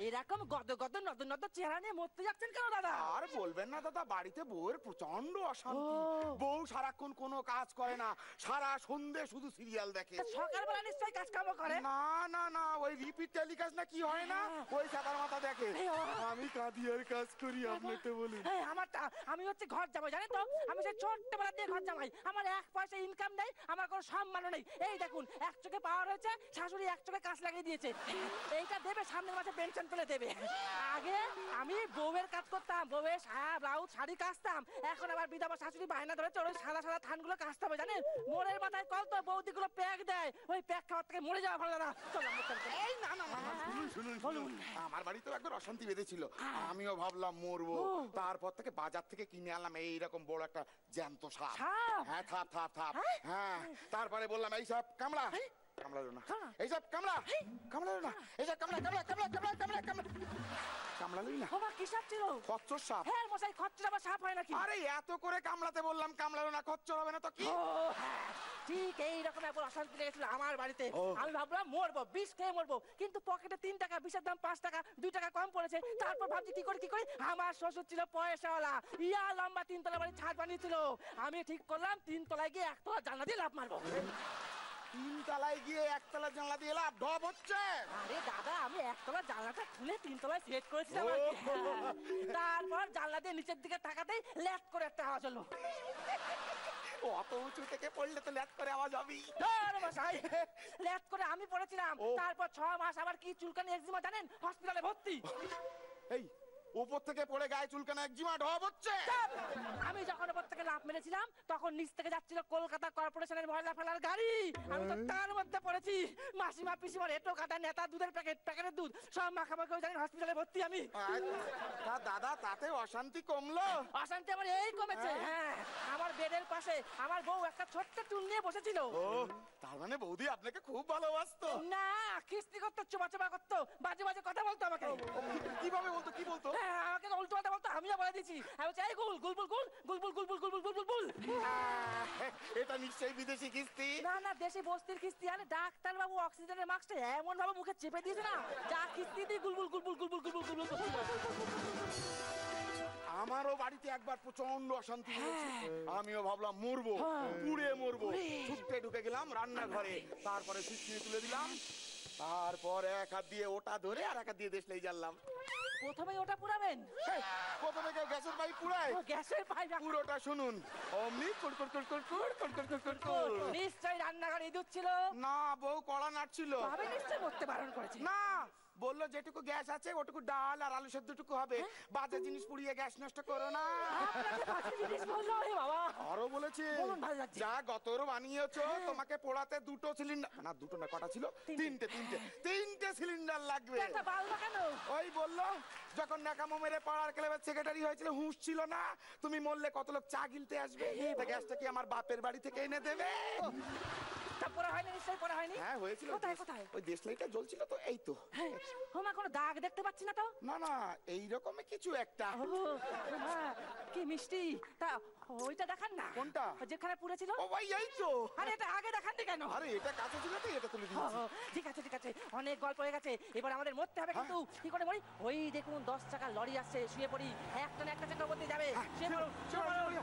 এরকম গদ গদ নদ নদ চেহারা নিয়ে মরতে যাচ্ছেন কেন দাদা? আর বলবেন না দাদা, বাড়িতে বউয়ের প্রচন্ড অশান্তি। বউ সারাক্ষণ কোনো কাজ করে না, সারা সন্ধে শুধু সিরিয়াল দেখে। সকালবেলা নিশ্চয়ই কাজ কাম করে। না না না, ওই রিপিট টেলিকাস্ট না কি হয় না, ওই সাদার মাথা দেখে। আমি কাঁদিয়ার কাজ করি, আপনাকে বলি। আমি হচ্ছে ঘর জামাই, জানেন তো? আমি সেই ছোট্টবেলা দিয়ে ঘর জামাই। আমার 1 পয়সা ইনকাম নেই, আমার কোনো সম্মানও নেই। এই দেখুন, 1 চোখে পাওয়ার হয়েছে, শাশুড়ি 1 চোখে কাজ লাগিয়ে দিয়েছে। এইটা দেবে, সামনের মাসে পেনশন পেলে দেবে। আগে আমি বউয়ের কাজ করতাম, বউয়ের সায়া ব্লাউজ শাড়ি কাচতাম। এখন আবার বিধবা শাশুড়ি বায়না ধরেছে ওই সাদা সাদা থানগুলো কাচতে হবে, জানেন? মোড়ের মাথায় কল তো বৌদিগুলো প্যাক দেয়, ওই প্যাক খাওয়ার থেকে মরে যাওয়া ভালো দাদা। এই না না না, শুনুন শুনুন, আমার বাড়িতেও একবার অশান্তি বেঁধেছিল। আমিও ভাবলাম মরবো। তারপর থেকে বাজার থেকে কিনে আনলাম এইরকম বড় একটা জ্যান্ত সাপ। হ্যাঁ, থাপ থাপ থাপ। হ্যাঁ, তারপরে বললাম এই সাপ কামড়া, কামড়ালো না। এইসব কামড়া, কামড়ালো না। এইসব কামড়া কামড়া কামড়া কামড়া কামড়া কামড়া, কামড়ালোই না। বাবা কি সাপ ছিল? খচ্চর সাপ। হ্যাঁ মশাই, খচ্চর আবার সাপ হয় নাকি? আরে এত করে কামড়াতে বললাম, কামড়ালো না, খচ্চর হবে না তো কি? ঠিক এইরকম একবার অশান্তি লেগেছিল আমার বাড়িতে। আমি ভাবলাম মরবো, বিষ খেয়ে মরবো, কিন্তু পকেটে 3 টাকা, বিষের দাম 5 টাকা, 2 টাকা কম পড়েছে। তারপর ভাবছি কি করি। আমার শ্বশুর ছিল পয়সাওয়ালা, ইয়া লম্বা 3 তলা বাড়ি ছাদ বানিয়েছিল। আমি ঠিক করলাম 3 তলায় গিয়ে 1 তলা জানলা দিয়ে লাফ মারবো। 3 তলায় গিয়ে 1 তলা জানলা দিয়ে লাফ ঢপ হচ্ছে? আরে দাদা, আমি 1 তলা জানলাটা খুলে 3 তলায় সেট করেছিলাম। তারপর জানলা দিয়ে নিচের দিকে তাকাতেই ল্যাট করে একটা আওয়াজ হলো। অত উঁচু থেকে পড়লে তো ল্যাট করে আওয়াজ হবেই। ল্যাট করে আমি পড়েছিলাম। তারপর 6 মাস আবার কি চুলকানি একজিমা, জানেন? হসপিটালে ভর্তি। এই উপর থেকে পড়ে গায়ে চুলকানো একজিমা ঢপ হচ্ছে? আমি যখন উপর থেকে লাফ মেরেছিলাম তখন নিচ থেকে যাচ্ছিল কলকাতা কর্পোরেশনের ময়লা ফেলার গাড়ি। আমি তো তার মধ্যে পড়েছি। মাসিমা পিসিমার এটো কাটা নেতা দুধের প্যাকেটের দুধ সব মাখামাখি হয়ে জানেন হসপিটালে ভর্তি আমি। তা দাদা, তাতে অশান্তি কমলো? অশান্তি আমার এই কমেছে। হ্যাঁ, আমার বেডের পাশে আমার বউ একটা ছোট্ট টুল নিয়ে বসেছিল। ও, তার মানে বৌদি আপনাকে খুব ভালোবাসতো? না, কিস্তি করতো, চোপা চোপা করতো, বাজে বাজে কথা বলতো আমাকে। কিভাবে বলতো, কি বলতো? আমাকে তো উল্টো পাল্টা বলতো, আমিও বলে দিচ্ছি। আমি বলছি, এই গুল গুলবুল গুল গুলবুল গুলবুল গুলবুল গুলবুল গুল। এটা নিশ্চয়ই বিদেশি কিস্তি। না না, দেশি বস্তির কিস্তি। আরে ডাক্তার বাবু অক্সিজেনের মাস্কটা এমন ভাবে মুখে চেপে দিয়েছে না, যা কিস্তি দিয়ে গুলবুল গুলবুল গুলবুল গুলবুল গুলবুল গুলবুল। আমারও বাড়িতে একবার প্রচন্ড অশান্তি হয়েছে, আমিও ভাবলাম মরবো, পুড়ে মরবো। ছুটতে ঢুকে গেলাম রান্নাঘরে, তারপরে সুইচ তুলে দিলাম, তারপর এক হাত দিয়ে ওটা ধরে আর এক হাত দিয়ে দেশলাই জ্বাললাম। প্রথমে ওটা পুরাবেন? প্রথমে কেউ গ্যাসের পাইপ পুরায়? গ্যাসের পাইপ? পুরোটা শুনুন, অমনি কুড় কুড় কুড় কুড় কুড় কুড় কুড় কুড় কুড় কুড়। নিশ্চয়ই রান্নাঘরে ইঁদুর ছিল। না, বউ কড়া নাড়ছিল। ভাবে নিশ্চয়ই করতে বারণ করেছে। না, বললো যেটুকু গ্যাস আছে ওটুকু ডাল আর আলু সেদ্ধটুকু হবে, বাজে জিনিস পুড়িয়ে গ্যাস নষ্ট করো না। আপনাকে বাজে জিনিস বললো? এ বাবা, আরো বলেছে, বলুন, ভালো লাগছে। যা গতর বানিয়েছো তোমাকে পোড়াতে দুটো সিলিন্ডার, না দুটো না, কটা ছিল? তিনটে সিলিন্ডার লাগবে। একটা বালবা কেন? ওই বললো যখন নাকামো মেরে পাড়ার ক্লাবের সেক্রেটারি হয়েছিল হুঁশ ছিল না, তুমি মরলে কত লোক চা গিলতে আসবে, তা গ্যাসটা কি আমার বাপের বাড়ি থেকে এনে দেবে? পড়া হয়নি? নিশ্চয়ই পড়া হয়নি। হ্যাঁ হয়েছিল। কোথায় কোথায়? ওই দেশলাইটা জ্বলছিল তো, এই তো। হোমা, কোনো দাগ দেখতে পাচ্ছি না তো। না না, এইরকমই কিছু একটা। কি মিষ্টি। তা ওইটা দেখান না। কোনটা? যেখানে পুড়েছিল। ও ভাই, এই তো। আরে এটা আগে দেখান কেন? আরে এটা কাছে ছিল তো, এটা তুলে দিয়েছি। ঠিক আছে ঠিক আছে, অনেক গল্প হয়ে গেছে, এবার আমাদের মরতে হবে। কিন্তু কি করে মরি? ওই দেখুন 10 চাকার লরি আসছে, শুয়ে পড়ি, একটা না একটা চাকা বলতে যাবে। শুয়ে পড়ুন, শুয়ে পড়ুন।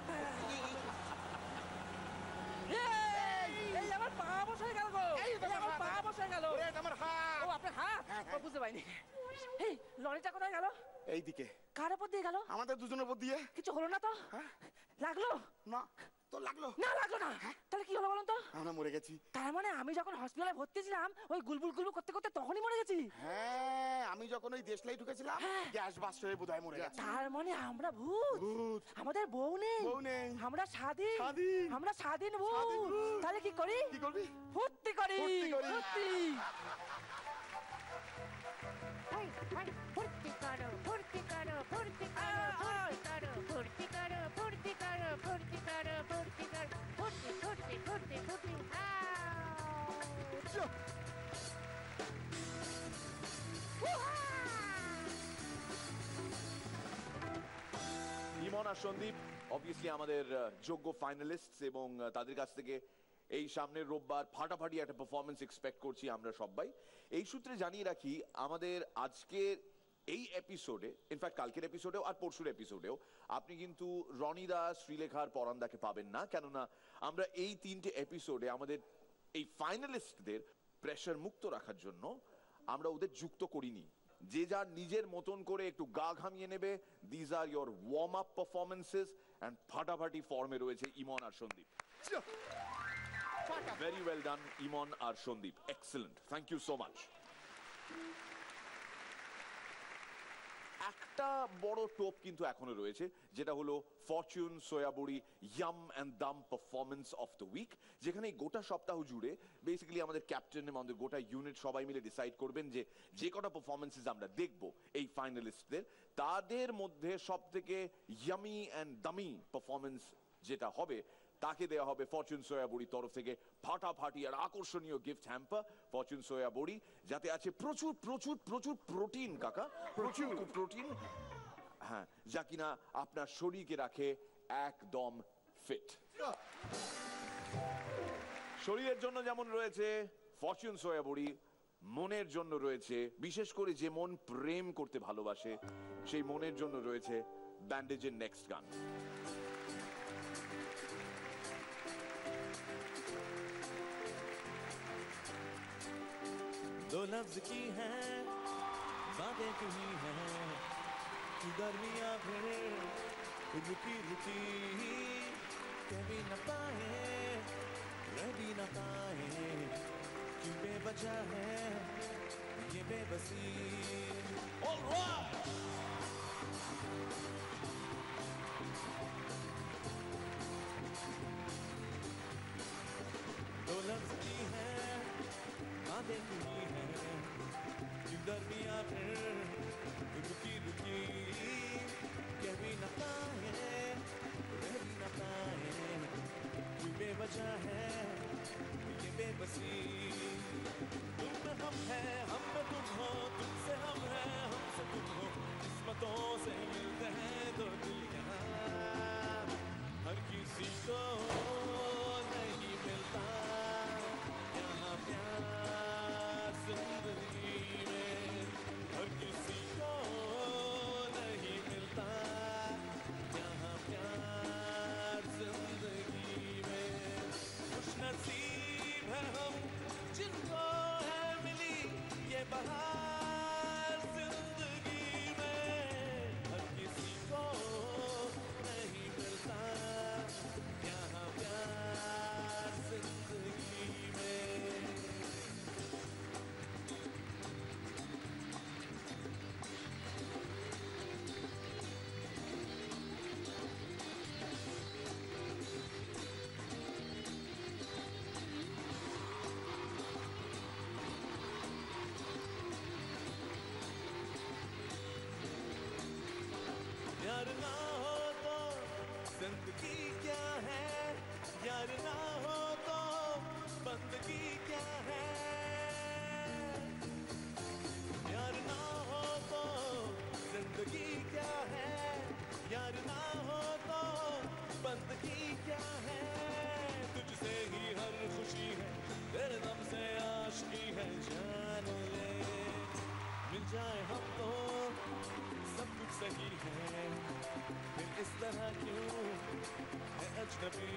এই আমার পা বসে গেল গো, এই আমার পা বসে গেল। এটা আমার হাত। ও আপনার হাত? ও বুঝতে পারিনি। এই লরিটা কোথায় গেল? এইদিকে। কার উপর দিয়ে গেল? আমাদের দুজনের উপর দিয়ে। কিছু হলো না তো? লাগলো না তো, লাগলো না? লাগলো না? তাহলে কি হলো বলুন তো? আমরা মরে গেছি। তার মানে আমি যখন হসপিটালে ভর্তি ছিলাম ওই গুলবুল গুলবুল করতে করতে তখনই মরে গেছি? হ্যাঁ, আমি যখন ওই দেশলাই ঢুকেছিলাম গ্যাস বাস্ট হয়ে বোধহয় মরে গেছে। তার মানে আমরা ভূত? আমাদের বউ নেই? বউ নেই। আমরা স্বাধীন? আমরা স্বাধীন ভূত। তাহলে কি করি? কি করবি? ফুর্তি করি। ফুর্তি। ফুর্তি করো, ফুর্তি করো, ফুর্তি করো, ফুর্তি করো, ফুর্তি করো, ফুর্তি করো, ফুর্তি করো, ফুর্তি, ফুর্তি, ফুর্তি, ফুর্তি। ইমন আর সন্দীপ অবভিয়াসলি আমাদের যোগ্য ফাইনালিস্ট, এবং তাদের কাছ থেকে এই সামনের রোববার ফাটাফাটি একটা পারফরমেন্স এক্সপেক্ট করছি আমরা সবাই। এই সূত্রে জানিয়ে রাখি, আমাদের আজকের এই এপিসোডে, ইনফ্যাক্ট কালকের এপিসোডেও আর পরশুর এপিসোডেও আপনি কিন্তু রনিদা, শ্রীলেখার, পরান্দাকে পাবেন না, কেননা আমরা এই 3টে এপিসোডে আমাদের এই ফাইনালিস্টদের প্রেশার মুক্ত রাখার জন্য আমরা ওদের যুক্ত করিনি। যে যার নিজের মতন করে একটু গা ঘামিয়ে নেবে। These are your warm up performances, and ফাটাফাটি ফর্মে রয়েছে ইমন আর Sandeep. Very well done Emon আর Sandeep, excellent, thank you so much. একটা বড় টোপ কিন্তু এখনো রয়েছে, যেটা হলো ফরচুন সোয়াবুড়ি ইয়াম অ্যান্ড দাম পারফরমেন্স অফ দ্য উইক, যেখানে গোটা সপ্তাহ জুড়ে বেসিক্যালি আমাদের ক্যাপ্টেন এবং আমাদের গোটা ইউনিট সবাই মিলে ডিসাইড করবেন যে কটা পারফরমেন্সেস আমরা দেখব এই ফাইনালিস্টদের, তাদের মধ্যে সব থেকে ইয়ামি অ্যান্ড দামি পারফরমেন্স যেটা হবে তাকে দেওয়া হবে ফরচুন সোয়া বড়ির তরফ থেকে ফাটাফাটি আর আকর্ষণীয় গিফট হ্যাম্পার। ফরচুন সোয়া বড়ি, যাতে আছে প্রচুর প্রচুর প্রচুর প্রোটিন, কাকা, প্রচুর প্রোটিন, হ্যাঁ, যা কিনা আপনার শরীরকে রাখে একদম ফিট। শরীরের জন্য যেমন রয়েছে ফরচুন সোয়া বড়ি, মনের জন্য রয়েছে, বিশেষ করে যে মন প্রেম করতে ভালোবাসে সেই মনের জন্য রয়েছে ব্যান্ডেজের নেক্সট গান। दो लफ्ज की है बातें तुम्ही है, गर्मियां फिर रुकी रुकी, कभी न पाए रह भी न पाए, क्यों बेवजह है ये बेबसी। All right! दो लफ्ज की है बातें तुम्ही है, क्यों गर्मियां फिर रुकी रुकी, कभी न पाए रह भी न पाए, क्यों बेवजह है ये बेबसी। तुम में हम है, हम में तुम हो, तुमसे हम है, हमसे तुम हो, किस्मतों से प्यार ना हो तो बंदगी क्या है, प्यार ना हो तो जिंदगी क्या है, प्यार ना हो तो बंदगी क्या है। तुझसे ही हर खुशी है, तेरे दम से आशिकी है, जान ले मिल जाए हमको सब कुछ सही है, फिर इस तरह क्यों है अजनबी।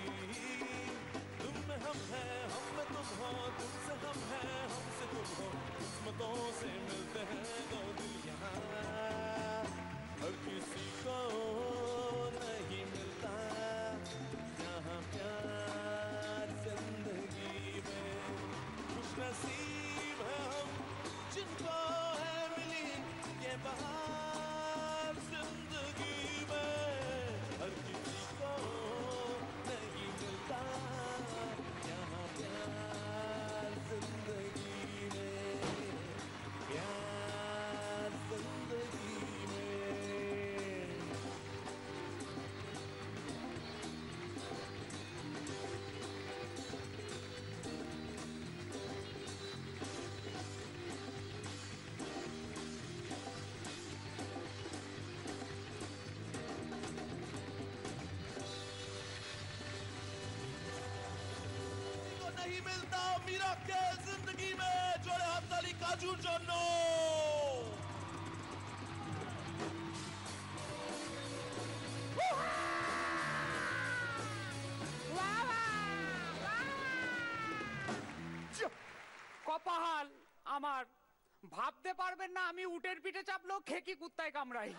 तुम में हम हैं, हम में तुम हो, तुमसे हम हैं, हमसे तुम हो, किस्मतों से मिलते हैं दो दिल यहाँ, हर किसी को नहीं मिलता यहाँ प्यार जिंदगी में। खुश नसीब है हम जिनको है मिली ये बहार जिंदगी में, हर किसी को नहीं मिलता यहाँ प्यार जिंदगी में, प्यार जिंदगी में। को नहीं मिलता मीरा के जिंदगी में जोड़े हातताली কাজুর জন্য। কপাল আমার, ভাবতে পারবেন না আমি উটের পিঠে চাপলেও খেকি কুত্তায় কামড়াই।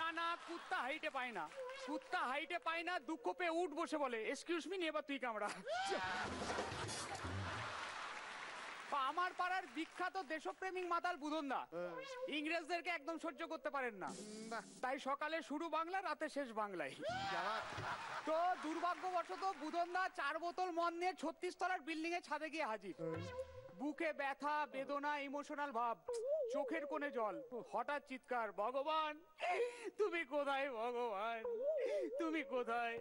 না না, কুত্তা হাইটে পায় না, কুত্তা হাইটে পায় না, দুঃখ পেয়ে উঠ বসে বলে এক্সকিউজ মি, এবার তুই কামড়া। আমার পাড়ার বিখ্যাত দেশপ্রেমিক মাতাল বুধনদা ইংরেজদেরকে একদম সহ্য করতে পারেন না, তাই সকালে শুরু বাংলা, রাতে শেষ বাংলায়। তো দুর্ভাগ্যবশত বুধনদা 4 বোতল মদ নিয়ে 36 তলার বিল্ডিং এ ছাদে গিয়ে হাজির। বুকে ব্যথা, বেদনা, ইমোশনাল ভাব, চোখের কোণে জল, হঠাৎ চিৎকার, ভগবান তুমি কোথায়, ভগবান তুমি কোথায়,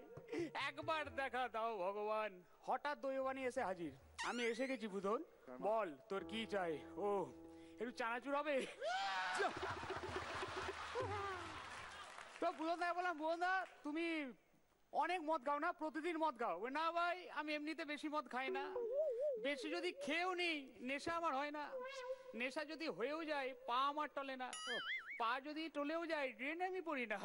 একবার দেখা দাও ভগবান। হঠাৎ দৈবানি এসে হাজির, আমি এসে গেছি বুধন, বল তোর কি চাই। ও একটু চানাচুর হবে। তো বুধনদা বললাম, বুধনদা তুমি অনেক মদ খাও না, প্রতিদিন মদ খাও? না ভাই, আমি এমনিতে বেশি মদ খাই না, বেশি যদি খেয়েও নেই নেশা আমার হয় না, নেশা যদি হয়েও যায় পা আমার টলে না, পা যদি টলেও যায় ড্রেনে আমি পড়ি না,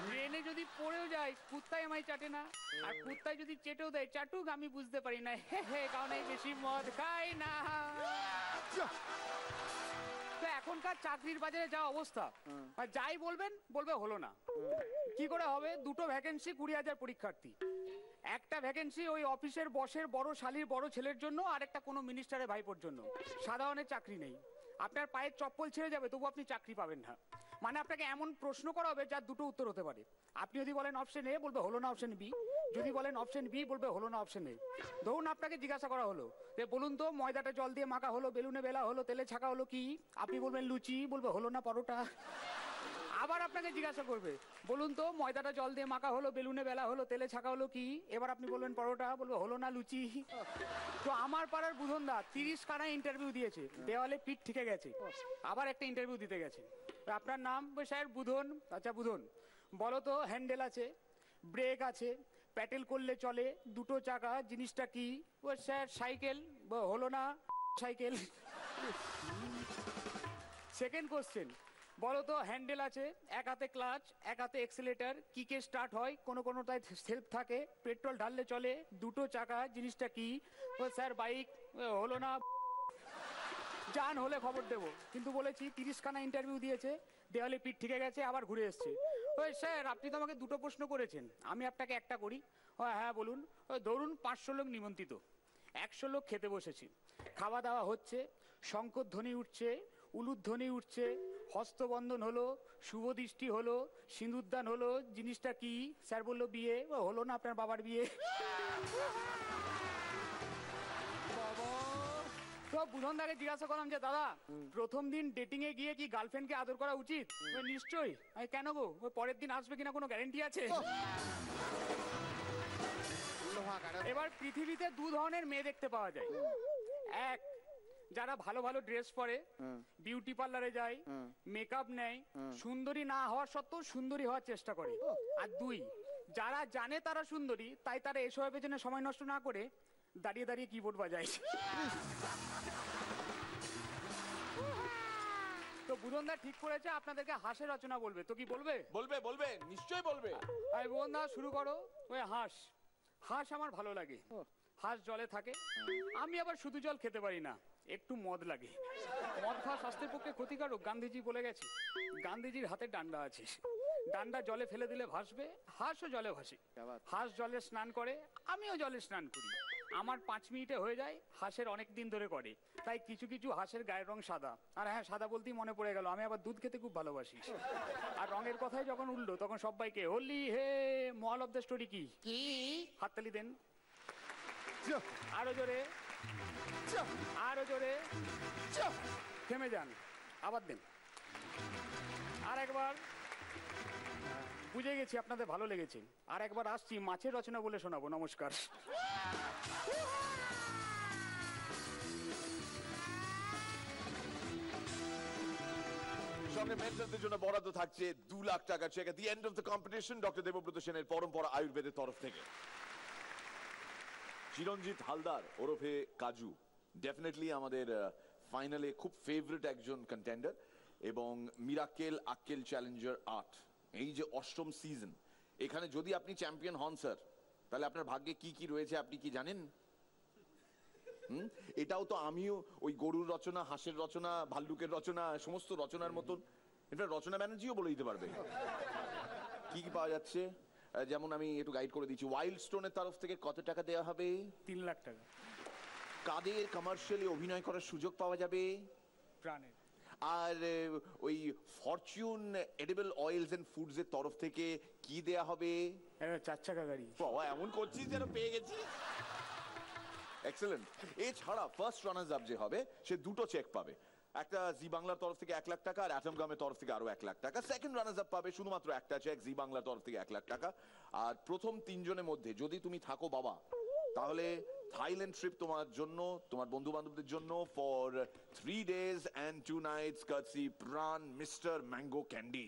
ড্রেনে যদি পড়েও যায় কুত্তায় আমায় চাটে না, আর কুত্তায় যদি চেটেও দেয় চাটুক আমি বুঝতে পারি না, হে হে, কারণ এই বেশি মদ খাই না। তো এখনকার চাকরির বাজারে যা অবস্থা, আর যাই বলবেন বলবে হলো না, কি করে হবে? 2টো ভ্যাকেন্সি, 20,000 পরীক্ষার্থী, একটা ভ্যাকেন্সি ওই অফিসের বসের বড় শালীর বড় ছেলের জন্য, আর একটা কোনো মিনিস্টারের ভাইপোর জন্য। সাধারণের চাকরি নেই, আপনার পায়ের চপ্পল ছেড়ে যাবে তবু আপনি চাকরি পাবেন না। মানে আপনাকে এমন প্রশ্ন করা হবে যার 2টো উত্তর হতে পারে। আপনি যদি বলেন অপশন এ, বলবে হলো না অপশন বি, যদি বলেন অপশন বি, বলবে হলো না অপশন এ। ধরুন আপনাকে জিজ্ঞাসা করা হলো যে বলুন তো ময়দাটা জল দিয়ে মাখা হলো, বেলুনে বেলা হলো, তেলে ছাকা হলো কি? আপনি বলবেন লুচি, বলবে হলো না পরোটা। আবার আপনাকে জিজ্ঞাসা করবে বলুন তো ময়দাটা জল দিয়ে মাখা হলো, বেলুনে বেলা হলো, তেলে ছাকা হলো কি? এবার আপনি বলবেন পরোটা, বলবে হলো না লুচি। তো আমার পাড়ার বুধনদা 30 খানা ইন্টারভিউ দিয়েছে, দেওয়ালে পিঠ ঠিকে গেছে, আবার একটা ইন্টারভিউ দিতে গেছে। আপনার নাম? স্যার বুধন। আচ্ছা বুধন, বলো তো হ্যান্ডেল আছে, ব্রেক আছে, প্যাটেল করলে চলে, 2টো চাকা, জিনিসটা কি? ও স্যার সাইকেল। হলো না সাইকেল। সেকেন্ড কোশ্চেন, বলো তো হ্যান্ডেল আছে, এক হাতে ক্লাচ, এক হাতে এক্সেলেটার, কিকে স্টার্ট হয়, কোনোটায় সেলফ থাকে, পেট্রোল ঢাললে চলে, 2টো চাকা, জিনিসটা কি? ও স্যার বাইক। হলো না। জান হলে খবর দেবো, কিন্তু বলেছি 30 খানা ইন্টারভিউ দিয়েছে, দেওয়ালে পিঠ ঠিকে গেছে, আবার ঘুরে এসছে। ওই স্যার আপনি তো আমাকে 2টো প্রশ্ন করেছেন, আমি আপনাকে একটা করি। হ্যাঁ বলুন। ধরুন 500 লোক নিমন্ত্রিত, 100 লোক খেতে বসেছি, খাওয়া দাওয়া হচ্ছে, শঙ্করধ্বনি উঠছে, উলুধ্বনি উঠছে, হস্তবন্ধন হলো, শুভ দৃষ্টি হলো, সিঁদুরদান হলো, জিনিসটা কি? স্যার বললো বিয়ে। হলো না আপনার বাবার বিয়ে। তো বুধনদাকে জিজ্ঞাসা করলাম যে দাদা প্রথম দিন ডেটিং এ গিয়ে কি গার্লফ্রেন্ডকে আদর করা উচিত? নিশ্চয়ই। কেন গো? পরের দিন আসবে কিনা কোনো গ্যারেন্টি আছে? এবার পৃথিবীতে দু ধরনের মেয়ে দেখতে পাওয়া যায়। এক, যারা ভালো ভালো ড্রেস পরে, বিউটি পার্লারে যায়, মেকআপ নেয়, সুন্দরী না হওয়ার সত্ত্বেও সুন্দরী হওয়ার চেষ্টা করে। আর দুই, যারা জানে তারা সুন্দরী, তাই তারা এসবের পেছনে সময় নষ্ট না করে দাঁড়িয়ে দাঁড়িয়ে কিবোর্ড বাজায়। তো বুধনদা ঠিক করেছে আপনাদেরকে হাসের রচনা বলবে। তো কি বলবে? বলবে বলবে, নিশ্চয়ই বলবে। আরে বুধনদা শুরু করো। ওই হাঁস, হাঁস আমার ভালো লাগে। হাঁস জলে থাকে, আমি আবার শুধু জল খেতে পারি না, একটু মদ লাগে। মদ খাওয়া স্বাস্থ্যের পক্ষে ক্ষতিকারক, গান্ধীজি বলে গেছে। গান্ধীজির হাতে ডান্ডা আছে, ডান্ডা জলে ফেলে দিলে ভাসবে, হাঁসও জলে ভাসে। হাঁস জলে স্নান করে, আমিও জলে স্নান করি। আমার 5 মিনিটে হয়ে যায়, হাঁসের অনেক দিন ধরে করে। তাই কিছু কিছু হাঁসের গায়ের রং সাদা। আর হ্যাঁ, সাদা বলতেই মনে পড়ে গেল, আমি আবার দুধ খেতে খুব ভালোবাসি। আর রঙের কথাই যখন উঠলো তখন সবাইকে হোলি হে, মল অফ দ্য স্টোরি কি? হাততালি দেন আরো জোরে, আরো জোরে, থেমে যান, আবার দেন আর একবার। বুঝে গেছি আপনাদের ভালো লেগেছে। আর একবার আসছি, মাছের রচনা বলে শোনাবো। নমস্কার। সঙ্গে মেন্টরদের জন্য বরাদ্দ থাকছে 2 লাখ টাকা cheque at the end of the competition doctor Debabrata সেনের পরম্পরা আয়ুর্বেদের তরফ থেকে। চিরঞ্জিত হালদার ওরফে কাজু ডেফিনেটলি আমাদের ফাইনালে খুব ফেভারিট একজন কন্টেন্ডার, এবং মিরাকেল আক্কেল চ্যালেঞ্জার 8 এই যে 8ম সিজন, এখানে যদি আপনি চ্যাম্পিয়ন হন স্যার, তাহলে আপনার ভাগ্যে কি কি রয়েছে আপনি কি জানেন? এটাও তো আমিও ওই গরুর রচনা, হাঁসের রচনা, ভাল্লুকের রচনা, সমস্ত রচনার মতন এটা রচনা ব্যানার্জিও বলে দিতে পারবে। কি কি পাওয়া যাচ্ছে? যেমন আমি একটু গাইড করে দিচ্ছি। ওয়াইল্ড স্টোনের তরফ থেকে কত টাকা দেওয়া হবে? 3 লাখ টাকা। কাদের কমার্শিয়ালি অভিনয় করার সুযোগ পাওয়া যাবে? প্রাণের। আর ওই Fortune edible oils and foods এর তরফ থেকে কি দেয়া হবে? 4 চাকা গাড়ি। বাবা, এমন করছিস যেন পেয়ে গেছি। এক্সেলেন্ট। এছাড়া ফার্স্ট রানার্স আপ যে হবে সে 2টো চেক পাবে। একটা জি বাংলার তরফ থেকে 1 লাখ টাকা, আর অ্যাটম গামের তরফ থেকে আরো 1 লাখ টাকা। সেকেন্ড রানার্স আপ পাবে শুধুমাত্র একটা চেক, জি বাংলার তরফ থেকে 1 লাখ টাকা। আর প্রথম 3 জনের মধ্যে যদি তুমি থাকো বাবা, তাহলে থাইল্যান্ড ট্রিপ তোমার জন্য, তোমার বন্ধু বান্ধবদের জন্য ফর 3 days and 2 nights কার্সি প্রাণ মিস্টার ম্যাঙ্গো ক্যান্ডি।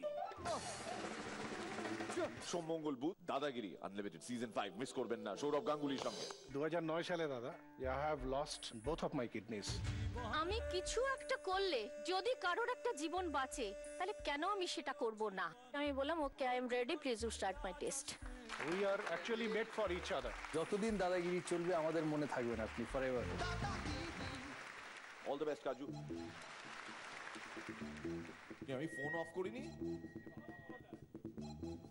সোমমঙ্গল বুথ, দাদাগিরি আনলিমিটেড সিজন 5 মিস করবেন না সৌরভ গাঙ্গুলির সঙ্গে। 2009 সালে দাদা, I have lost both of my kidneys. আমি কিছু একটা করলে যদি কারোর একটা জীবন বাঁচে, তাহলে কেন আমি সেটা করব না? আমি বললাম okay, I am ready, please you start my test. We are actually made for each other. যতদিন দাদাগিরি চলবে আমাদের মনে থাকবেন আপনি ফরএভার। অল দ্য বেস্ট কাজু। আমি ফোন অফ করিনি।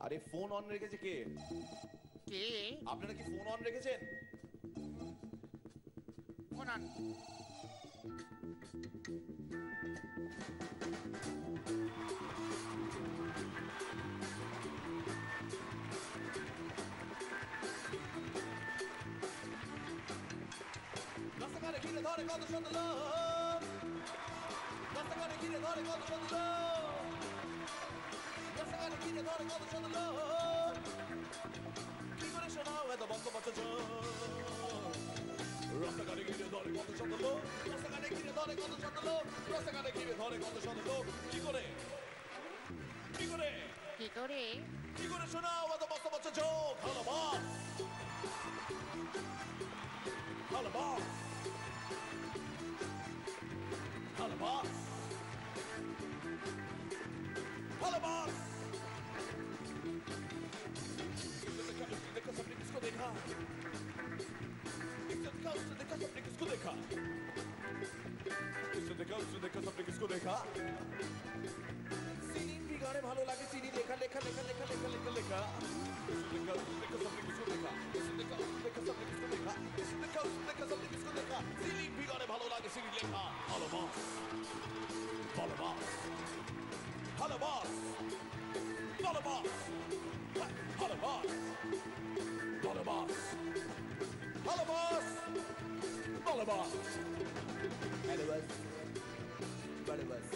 আরে ফোন অন রেখেছে কে? কে? আপনারা কি ফোন অন রেখেছেন? Phone on. রাস্তাঘাটে ঘিরে ধরে কত শত লোক, রাস্তাঘাটে ঘিরে ধরে কত শত লোক, রাস্তাঘাটে ঘিরে ধরে কত শত লোক, কি করে শোনাও এত বঙ্গবচ্চ রাস্তাঘাটে ঘিরে ধরে কত শত লোক, রাস্তাঘাটে ঘিরে ধরে কত শত লোক, রাস্তাঘাটে ঘিরে ধরে কত শত লোক, কি করে কি করে কি করে কি করে শোনাও এত বঙ্গবচ্চ চোখ? Hello boss, hello boss, hello boss, hello boss. देखो सबने किसको देखा, उसने देखा सबने किसको देखा, उसने देखा सबने किसको देखा। सीनी बिगाड़े भालो लागे, सीनी लेखा लेखा लेखा लेखा लेखा लेखा लेखा। उसने देखा सबने किसको देखा, उसने देखा सबने किसको देखा, उसने देखा सबने किसको देखा। सीनी बिगाड़े भालो लागे, सीनी लेखा। Hello boss, hello boss, hello boss, hello boss, hello boss, hello boss, hello boss, hello boss, hello boss, बड़े बॉस,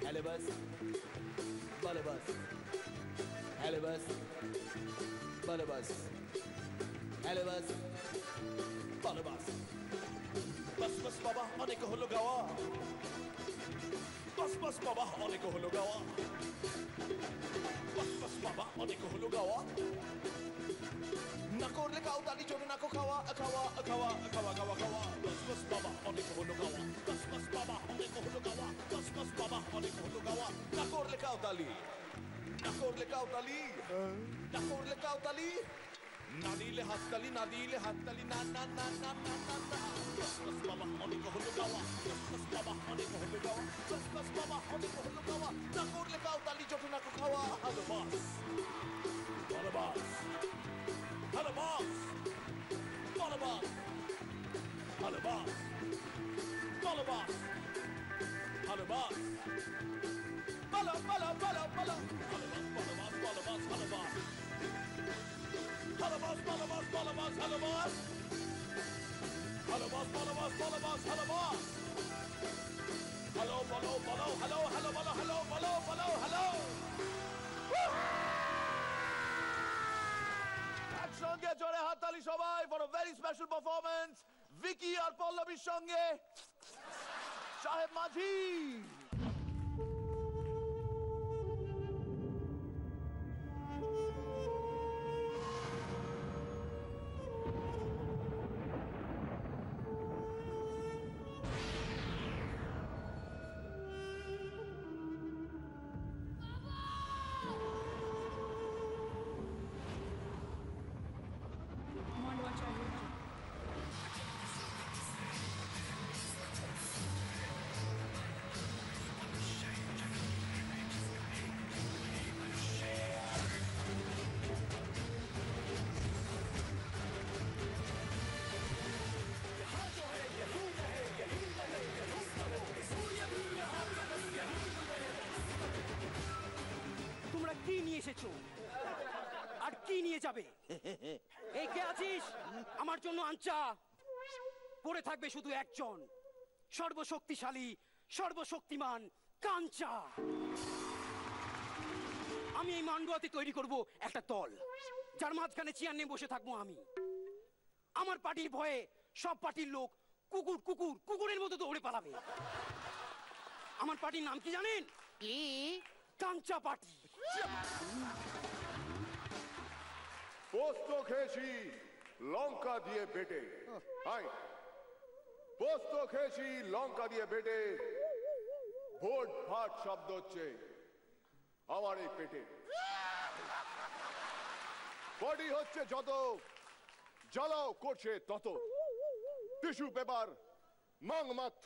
हेलो बॉस, बड़े बॉस, हेलो बॉस, बड़े बॉस, হেলে বাস ভালো বাস বাস বাস বাবা অনেক হলো গাওয়া বাস বাস বাবা অনেক হলো গাওয়া বাস বাস বাবা অনেক হলো গাওয়া না করলে কাউতালি জোরে নাকো খাওয়া খাওয়া খাওয়া খাওয়া খাওয়া খাওয়া বাস বাস বাবা অনেক হলো গাওয়া বাস বাস বাবা অনেক হলো গাওয়া বাস বাস বাবা অনেক হলো গাওয়া না করলে কাউতালি না করলে কাউতালি না করলে কাউতালি না দিলে হাততালি না দিলে হাততালি না না না না না না না বাস বাস বাবা অনেক হলো গাওয়া বাস বাস বাবা অনেক হলো গাওয়া বাস বাস বাবা অনেক হলো গাওয়া না করলে কাউতালি জোরে নাকো খাওয়া হ্যালো বাস হ্যালো বাস Hello boss! Hello boss! Hello boss! Hello boss! Hello boss! Hello, hello, hello, hello! Hello boss, hello boss, hello boss! Hello boss, hello boss, hello boss, hello boss! Hello boss, hello boss, hello boss, hello boss! Hello, hello, hello, hello, hello, hello, hello, hello, hello, hello! সঙ্গে জোরে হাততালি সবাই for a very special performance Vicky আর পল্লবীর সঙ্গে সাহেব মাঝি কি নিয়ে এসেছো আর কি নিয়ে যাবে? এই কে আছিস? আমার জন্য আনচা পড়ে থাকবে শুধু একজন, সর্বশক্তিশালী সর্বশক্তিমান কাঞ্চা। আমি এই মান্ডুয়াতে তৈরি করব একটা দল, যার মাঝখানে চেয়ার নিয়ে বসে থাকবো আমি। আমার পার্টির ভয়ে সব পার্টির লোক কুকুর কুকুর কুকুরের মতো দৌড়ে পালাবে। আমার পার্টির নাম কি জানেন? কি? কাঞ্চা পার্টি। পোস্ত খেয়েছি লঙ্কা দিয়ে বেটে, পোস্ত খেয়েছি লঙ্কা দিয়ে বেটে, ভোট ভাট শব্দ হচ্ছে আমার এই পেটে। বডি হচ্ছে যত, জ্বালাও করছে তত। টিস্যু পেপার মাংমাত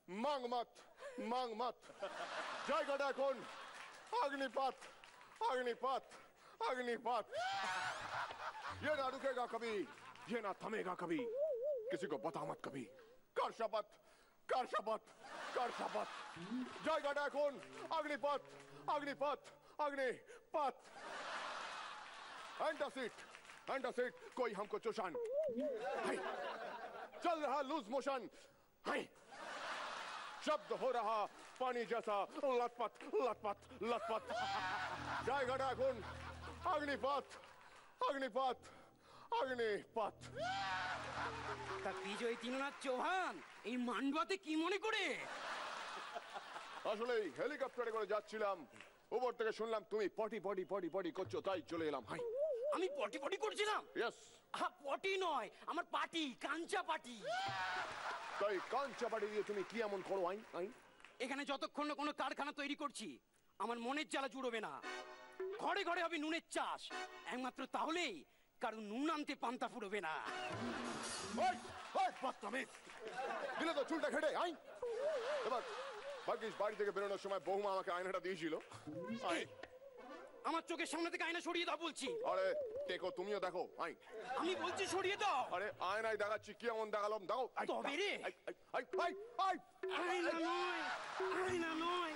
মাংমাত মাংমাত। জায়গাটা এখন अग्निपथ अग्निपथ अग्निपथ। ये ना रुकेगा कभी, ये ना थमेगा कभी, किसी को बता मत कभी। कर शपथ कर शपथ कर शपथ। जाएगा এখন अग्निपथ अग्निपथ अग्निपथ। एंटासिड कोई हमको चोशन, चल रहा लूज मोशन, शब्द हो रहा पानी जैसा लटपट लटपट लटपट। जाएगा এখন अग्निपथ अग्निपथ अग्निपथ। তা বিজয় তিননাথ চৌহান এই মান্ডুয়াতে কি মনে করে? আসলে হেলিকপ্টারে করে যাচ্ছিলাম, উপর থেকে শুনলাম তুমি পটি পটি পটি পটি করছো, তাই চলে এলাম। হাই, আমি পটি পটি করছিলাম? ইয়েস। পটি নয়, আমার পার্টি কাঞ্চা পার্টি। তাই কাঞ্চা পার্টি দিয়ে তুমি কি এমন করো? এখানে যতক্ষণ না কোনো কারখানা তৈরি করছি আমার মনের জ্বালা জুড়বে না। ঘরে ঘরে হবে নুনের চাষ, একমাত্র তাহলেই কারণ নুন আনতে পান্তা ফুরবে না। দিলে তো চুলটা খেটে। এবার ভাগ্যিস বাড়ি থেকে বেরোনোর সময় বৌমা আমাকে আয়নাটা দিয়েছিল। আমার চোখের সামনে থেকে আয়না সরিয়ে দাও বলছি। আরে দেখো, তুমিও দেখো। আমি বলছি সরিয়ে দাও। আরে আয়নায় দেখাচ্ছি, কি এমন দেখালাম? দাও। তবে রে আয়না নয়, আয়না নয়,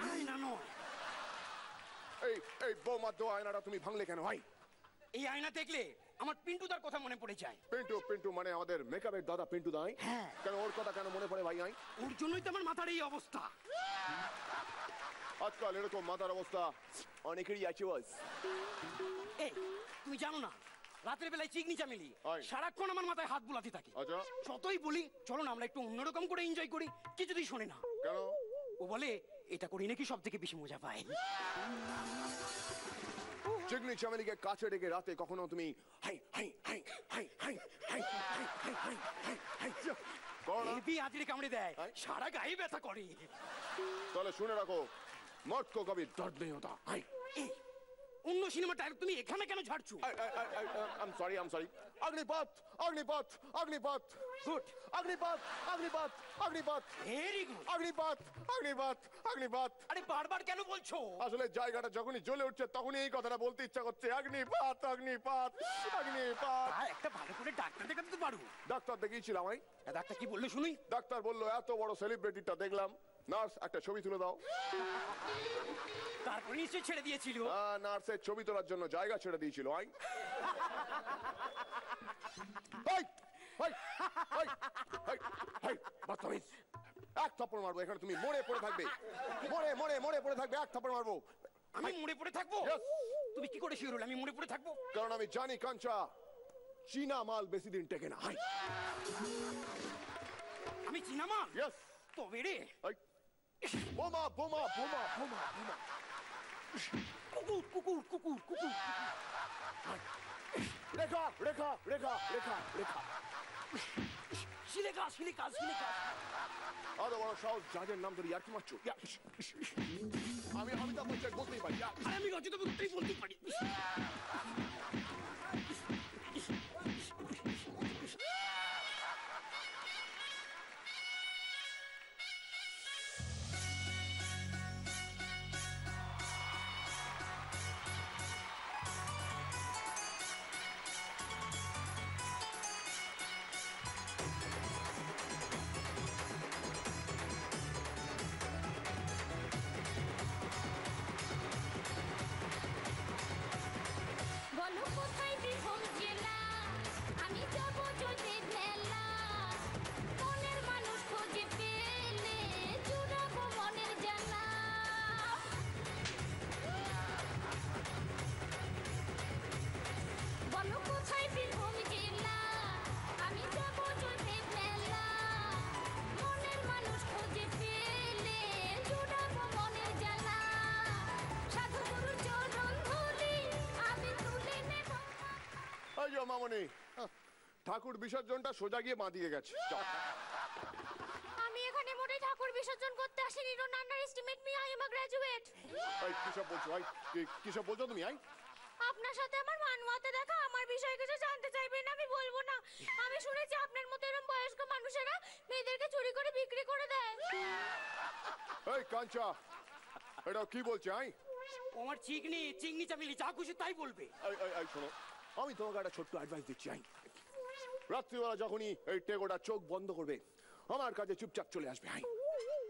আয়না নয়। এই বৌমা দো আয়নাটা তুমি ভাঙলে কেন? এই আয়না দেখলে আমার পিন্টুদার কথা মনে পড়ে যায়। পিন্টু? পিন্টু মানে আমাদের মেকআপের দাদা পিন্টু দাই? হ্যাঁ। কেন ওর কথা কেন মনে পড়ে ভাই? ওর জন্যই তো আমার মাথার এই অবস্থা। আজকাল এরকম মাথার অবস্থা অনেকেরই আছে। এই তুমি জানো না রাতের বেলায় চিকনি চামেলি আয়। সারাক্ষণ আমার মাথায় হাত বুলাতে থাকে। আচ্ছা যতই বলি চলো না আমরা একটু অন্যরকম করে এনজয় করি, কিছুতেই শোনে না। কেন? ও বলে এটা করি নাকি সব থেকে বেশি মজা পায়। চিকনি চামেলিকে কাছে ডেকে রাতে কখনো তুমি high high high high high high high high high high high করো না? হেভি আঁচড়ে কামড়ে দেয়, আয়। সারা গায়ে ব্যথা করে। তাহলে শুনে রাখো, মর্দ কো কবি দর্দ নেই হোতা। হাই এই, অন্য সিনেমা ডায়লগ তুমি এখানে কেন ঝাড়ছো? I'm sorry. Agnipath Agnipath Agnipath good, Agnipath Agnipath Agnipath very good. Agnipath Agnipath Agnipath. আরে বারবার কেন বলছো? আসলে জায়গাটা যখনই জ্বলে উঠছে তখনই এই কথাটা বলতে ইচ্ছা করছে, অগ্নিপথ অগ্নিপথ অগ্নিপথ। আর একটা ভালো করে ডাক্তার দেখাতে তো পারো। ডাক্তার দেখিয়েছিলাম আমি। ডাক্তার কি বললো শুনুই? ডাক্তার বললো এত বড় সেলিব্রিটিটা দেখলাম, নার্স একটা ছবি তুলে দাও। তারপরে নিশ্চয়ই ছেড়ে দিয়েছিল। নার্সের ছবি তোলার জন্য জায়গা ছেড়ে দিয়েছিল। আই এক থাপ্পড় মারবো, এখানে তুমি মরে পড়ে থাকবে, মরে পড়ে থাকবে, এক থাপ্পড় মারবো। আমি মরে পড়ে থাকবো? Yes. তুমি কি করে শিওর হলে আমি মরে পড়ে থাকবো? কারণ আমি জানি কাঞ্চা, চীনা মাল বেশি দিন টেকে না। হাই আমি চীনা মাল? ইয়েস। তবে রে বোমা বোমা বোমা বোমা বোমা। কুকুর কুকুর কুকুর কুকুর। রেখা রেখা রেখা রেখা রেখা। শিলেকা শিলেকা শিলেকা। এত বড় সাহস, জাজের নাম ধরে ইয়ার্কি মারছো? আমি অমিতাভ বচ্চন বলতেই পারি। আরে আমি রচিত বলতেই বলতেই পারি। বলো কোথায় বিহম জেলা, আমি যাব যদি মেলা, মনের মানুষ খোঁজে পেলে জুড়াবো মনের জ্বালা। বলো কোথায় বিহম জেলা, আমি যাব যদি মেলা, মনের মানুষ খোঁজে পেলে জুড়াবো মনের জ্বালা। সাধু গুরুর চরণ ধুলি আমি তুলে নেব। এই যে মামনি, ঠাকুর বিসর্জনটা সোজা গিয়ে বাঁধিয়ে গেছে। যাও। আমি এখানে মোটেই ঠাকুর বিসর্জন করতে আসিনি। Don't underestimate me, I am a graduate. এই কিসব বলছো? কিসব বলছো তুমি? আই আপনার সাথে আমার মানওয়াতে দেখা, আমার বিষয়ে কিছু জানতে চাইবেন, আমি বলবো না। আমি শুনেছি আপনার মতো এরকম বয়স্ক মানুষেরা মেয়েদেরকে চুরি করে বিক্রি করে দেয়। এই কাঞ্চা, এটা কি বলছে? আই ও আমার চিকনি চিকনি চামেলি, যা খুশি তাই বলবে। এই শোনো, আমি তোমাকে একটা ছোট্ট অ্যাডভাইস দিচ্ছি। আই রাত্রিবেলা যখনই এই টেকোটা চোখ বন্ধ করবে, আমার কাছে চুপচাপ চলে আসবে। আই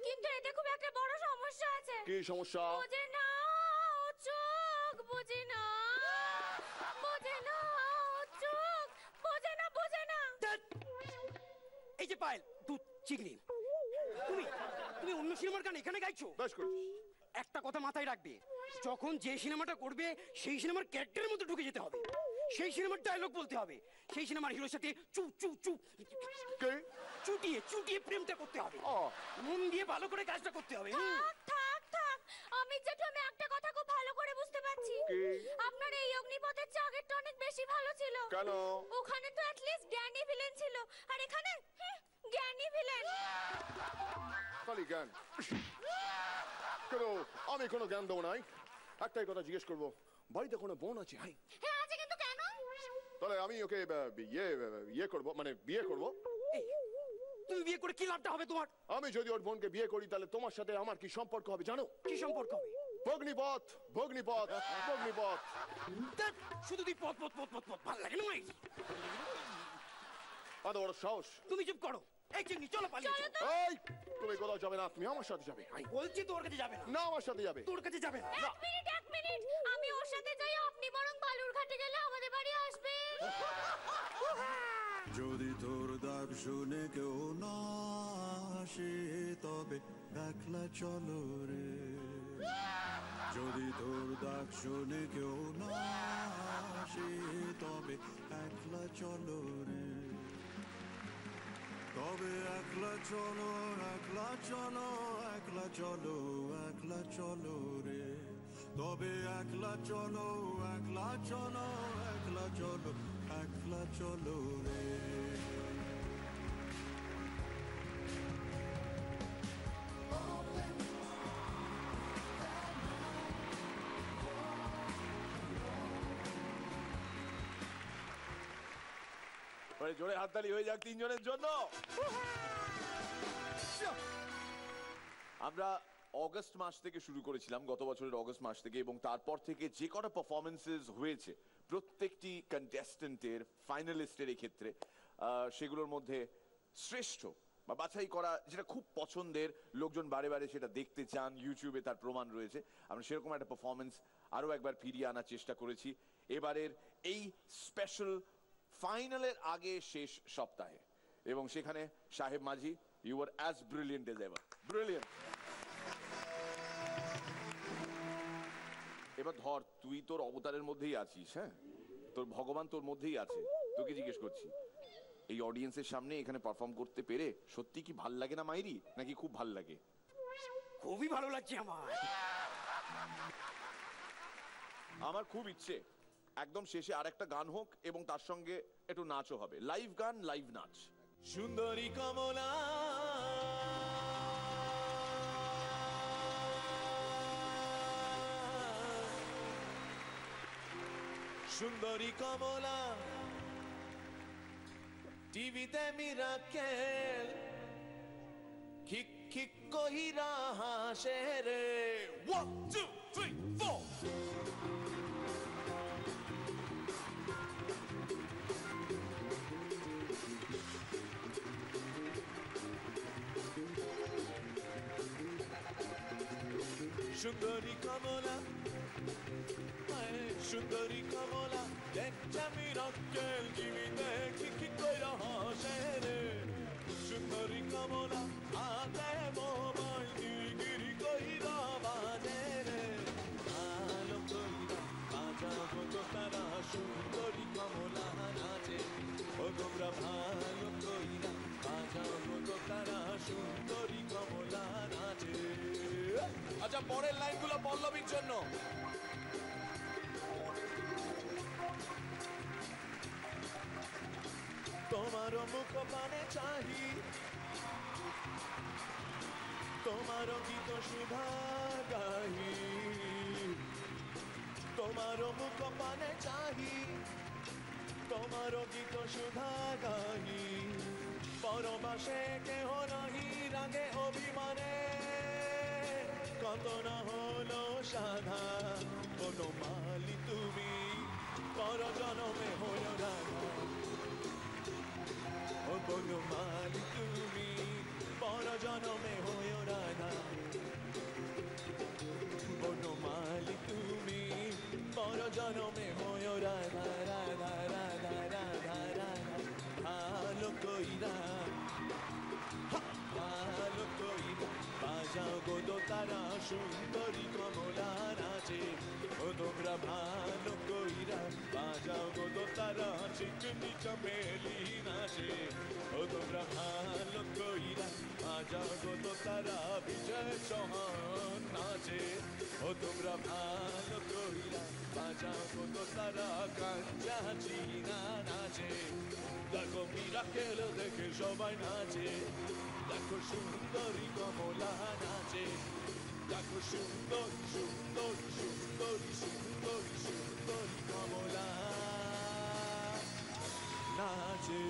কিন্তু এতে খুব একটা বড় সমস্যা আছে। কি সমস্যা? বোঝে না ও চোখ, বোঝে না, বোঝে না ও চোখ, বোঝে না, বোঝে না। এই যে পায়েল দুধ চিকনি, তুমি তুমি অন্য সিনেমার গান এখানে গাইছো? বেশ করেছিস। একটা কথা মাথায় রাখবে, যখন যে সিনেমাটা করবে সেই সিনেমার ক্যারেক্টারের মধ্যে ঢুকে যেতে হবে, সেই সিনেমার ডায়লগ বলতে হবে, সেই সিনেমার হিরোর সাথে চু চু চু চুটিয়ে চুটিয়ে প্রেমটা করতে হবে, মন দিয়ে ভালো করে কাজটা করতে হবে। থাক থাক থাক, অমিত জেঠু, আমি একটা কথা খুব ভালো করে বুঝতে পারছি। আপনার এই অগ্নিপথের চেয়ে আগেরটা অনেক বেশি ভালো ছিল। কেন? ওখানে তো অ্যাটলিস্ট জ্ঞানী ভিলেন ছিল, আর এখানে জ্ঞানী ভিলেন। খালি জ্ঞান কেন? আমি কোনো জ্ঞান দেবো নাই। একটাই কথা জিজ্ঞেস করবো, বাড়িতে কোনো বোন আছে? হাই হ্যাঁ আছে, কিন্তু কেন? তাহলে আমি ওকে ইয়ে করবো, মানে বিয়ে করবো। তুমি বিয়ে করে কি লাভটা হবে তোমার? আমি যদি ওর বোনকে বিয়ে করি তাহলে তোমার সাথে আমার কি সম্পর্ক হবে জানো? কি সম্পর্ক হবে? ভগ্নিপথ ভগ্নিপথ ভগ্নিপথ। শুধু তুই পথ পথ পথ পথ পথ ভালো লাগে না? এত বড় সাহস! তুমি চুপ করো। এই চিংড়ি চলো পালিয়ে চলো। এই তুমি কোথাও যাবে না, তুমি আমার সাথে যাবে। বলছি তোর কাছে যাবে না। না আমার সাথে যাবে। তোর কাছে যাবে না। এক মিনিট, এক মিনিট, আমি ওর সাথে যাই, আপনি বরং বালুর ঘাটে গেলে আমাদের বাড়ি আসবেন। যদি তোর ডাক শুনে কেউ না আসে তবে একলা চলো রে। যদি তোর ডাক শুনে কেউ না আসে তবে একলা চলো রে, তবে একলা চলো, একলা চলো, একলা চলো, একলা চলো রে, তবে একলা চলো, একলা চলো, একলা চলো, একলা চলো রে। জোরে হাততালি হয়ে যাক তিনজনের জন্য। আমরা অগস্ট মাস থেকে শুরু করেছিলাম, গত বছরের অগস্ট মাস থেকে, এবং তারপর থেকে যে কটা পারফরমেন্সেস হয়েছে প্রত্যেকটি কন্টেস্টেন্টের, ফাইনালিস্টের এই ক্ষেত্রে, সেগুলোর মধ্যে শ্রেষ্ঠ বা বাছাই করা যেটা খুব পছন্দের, লোকজন বারে বারে সেটা দেখতে চান, ইউটিউবে তার প্রমাণ রয়েছে, আমরা সেরকম একটা পারফরমেন্স আরো একবার ফিরিয়ে আনার চেষ্টা করেছি এবারের এই স্পেশাল ফাইনালের আগে শেষ সপ্তাহে। এবং সেখানে Saheb Majhi, you are as brilliant as ever, brilliant. এবার ধর, তুই তোর অবতারের মধ্যেই আছিস, হ্যাঁ, তোর ভগবান তোর মধ্যেই আছে, তোকে জিজ্ঞেস করছি, এই অডিয়েন্সের সামনে এখানে পারফর্ম করতে পেরে সত্যি কি ভাল লাগে না মাইরি, নাকি খুব ভাল লাগে? খুবই ভালো লাগছে আমার। আমার খুব ইচ্ছে একদম শেষে আরেকটা গান হোক এবং তার সঙ্গে একটু নাচও হবে, লাইভ গান, লাইভ নাচ। সুন্দরী কমলা সুন্দরী কমলা টিভিতে মিরাকেল খিক খিক কহিরা হাসে রে। 1 2 3 4 সুন্দরী কমলা, সুন্দরী কমলা দেখছে মিরাকেল টিভিতে খিক খিক কইরা হাসে রে। সুন্দরী কমলা হাতে মোবাইল গিরি কইরা বাজে রে। আলো কইরা বাজাবো তো তারা সুন্দরী কমলা নাচে, ও তোমরা ভালো কইরা বাজাবো তো তারা সুন্দরী কমলা নাচে। আচ্ছা, পরের লাইনগুলো পল্লবীর জন্য। তোমার মুখ পানে চাহি, তোমার গীত সুধা গাহি, তোমার মুখ পানে চাহি, তোমার গীত সুধা গাহি। পরবাসে কেহ নাহি রাগে অভিমানে, কত না হলো সাধা বনমালী তুমি, পর জনমে হলো রাধা। ও বনমালী তুমি, পর জনমে হলো রাধা। বনমালী তুমি, পর জনমে হলো রাধা। রাধা রাধা রাধা রাধা ভালো কইরা, ভালো কইরা বাজাও গো দোতারা সুন্দরী কমলা নাচে। ও তোমরা ভালো কইরা বাজাও গো দোতারা চিকনি চমেলি নাচে। ও তোমরা ভালো কইরা বাজাও গো দোতারা বিজয় চৌহান নাচে। ও তোমরা ভালো কইরা বাজাও গো দোতারা কাঞ্চা চিনা নাচে। দেখো মিরাকেল দেখে সবাই নাচে, দেখো সুন্দরী কমলা নাচে, দেখো সুন্দরী সুন্দরী সুন্দরী সুন্দরী সুন্দরী কমলা নাচে।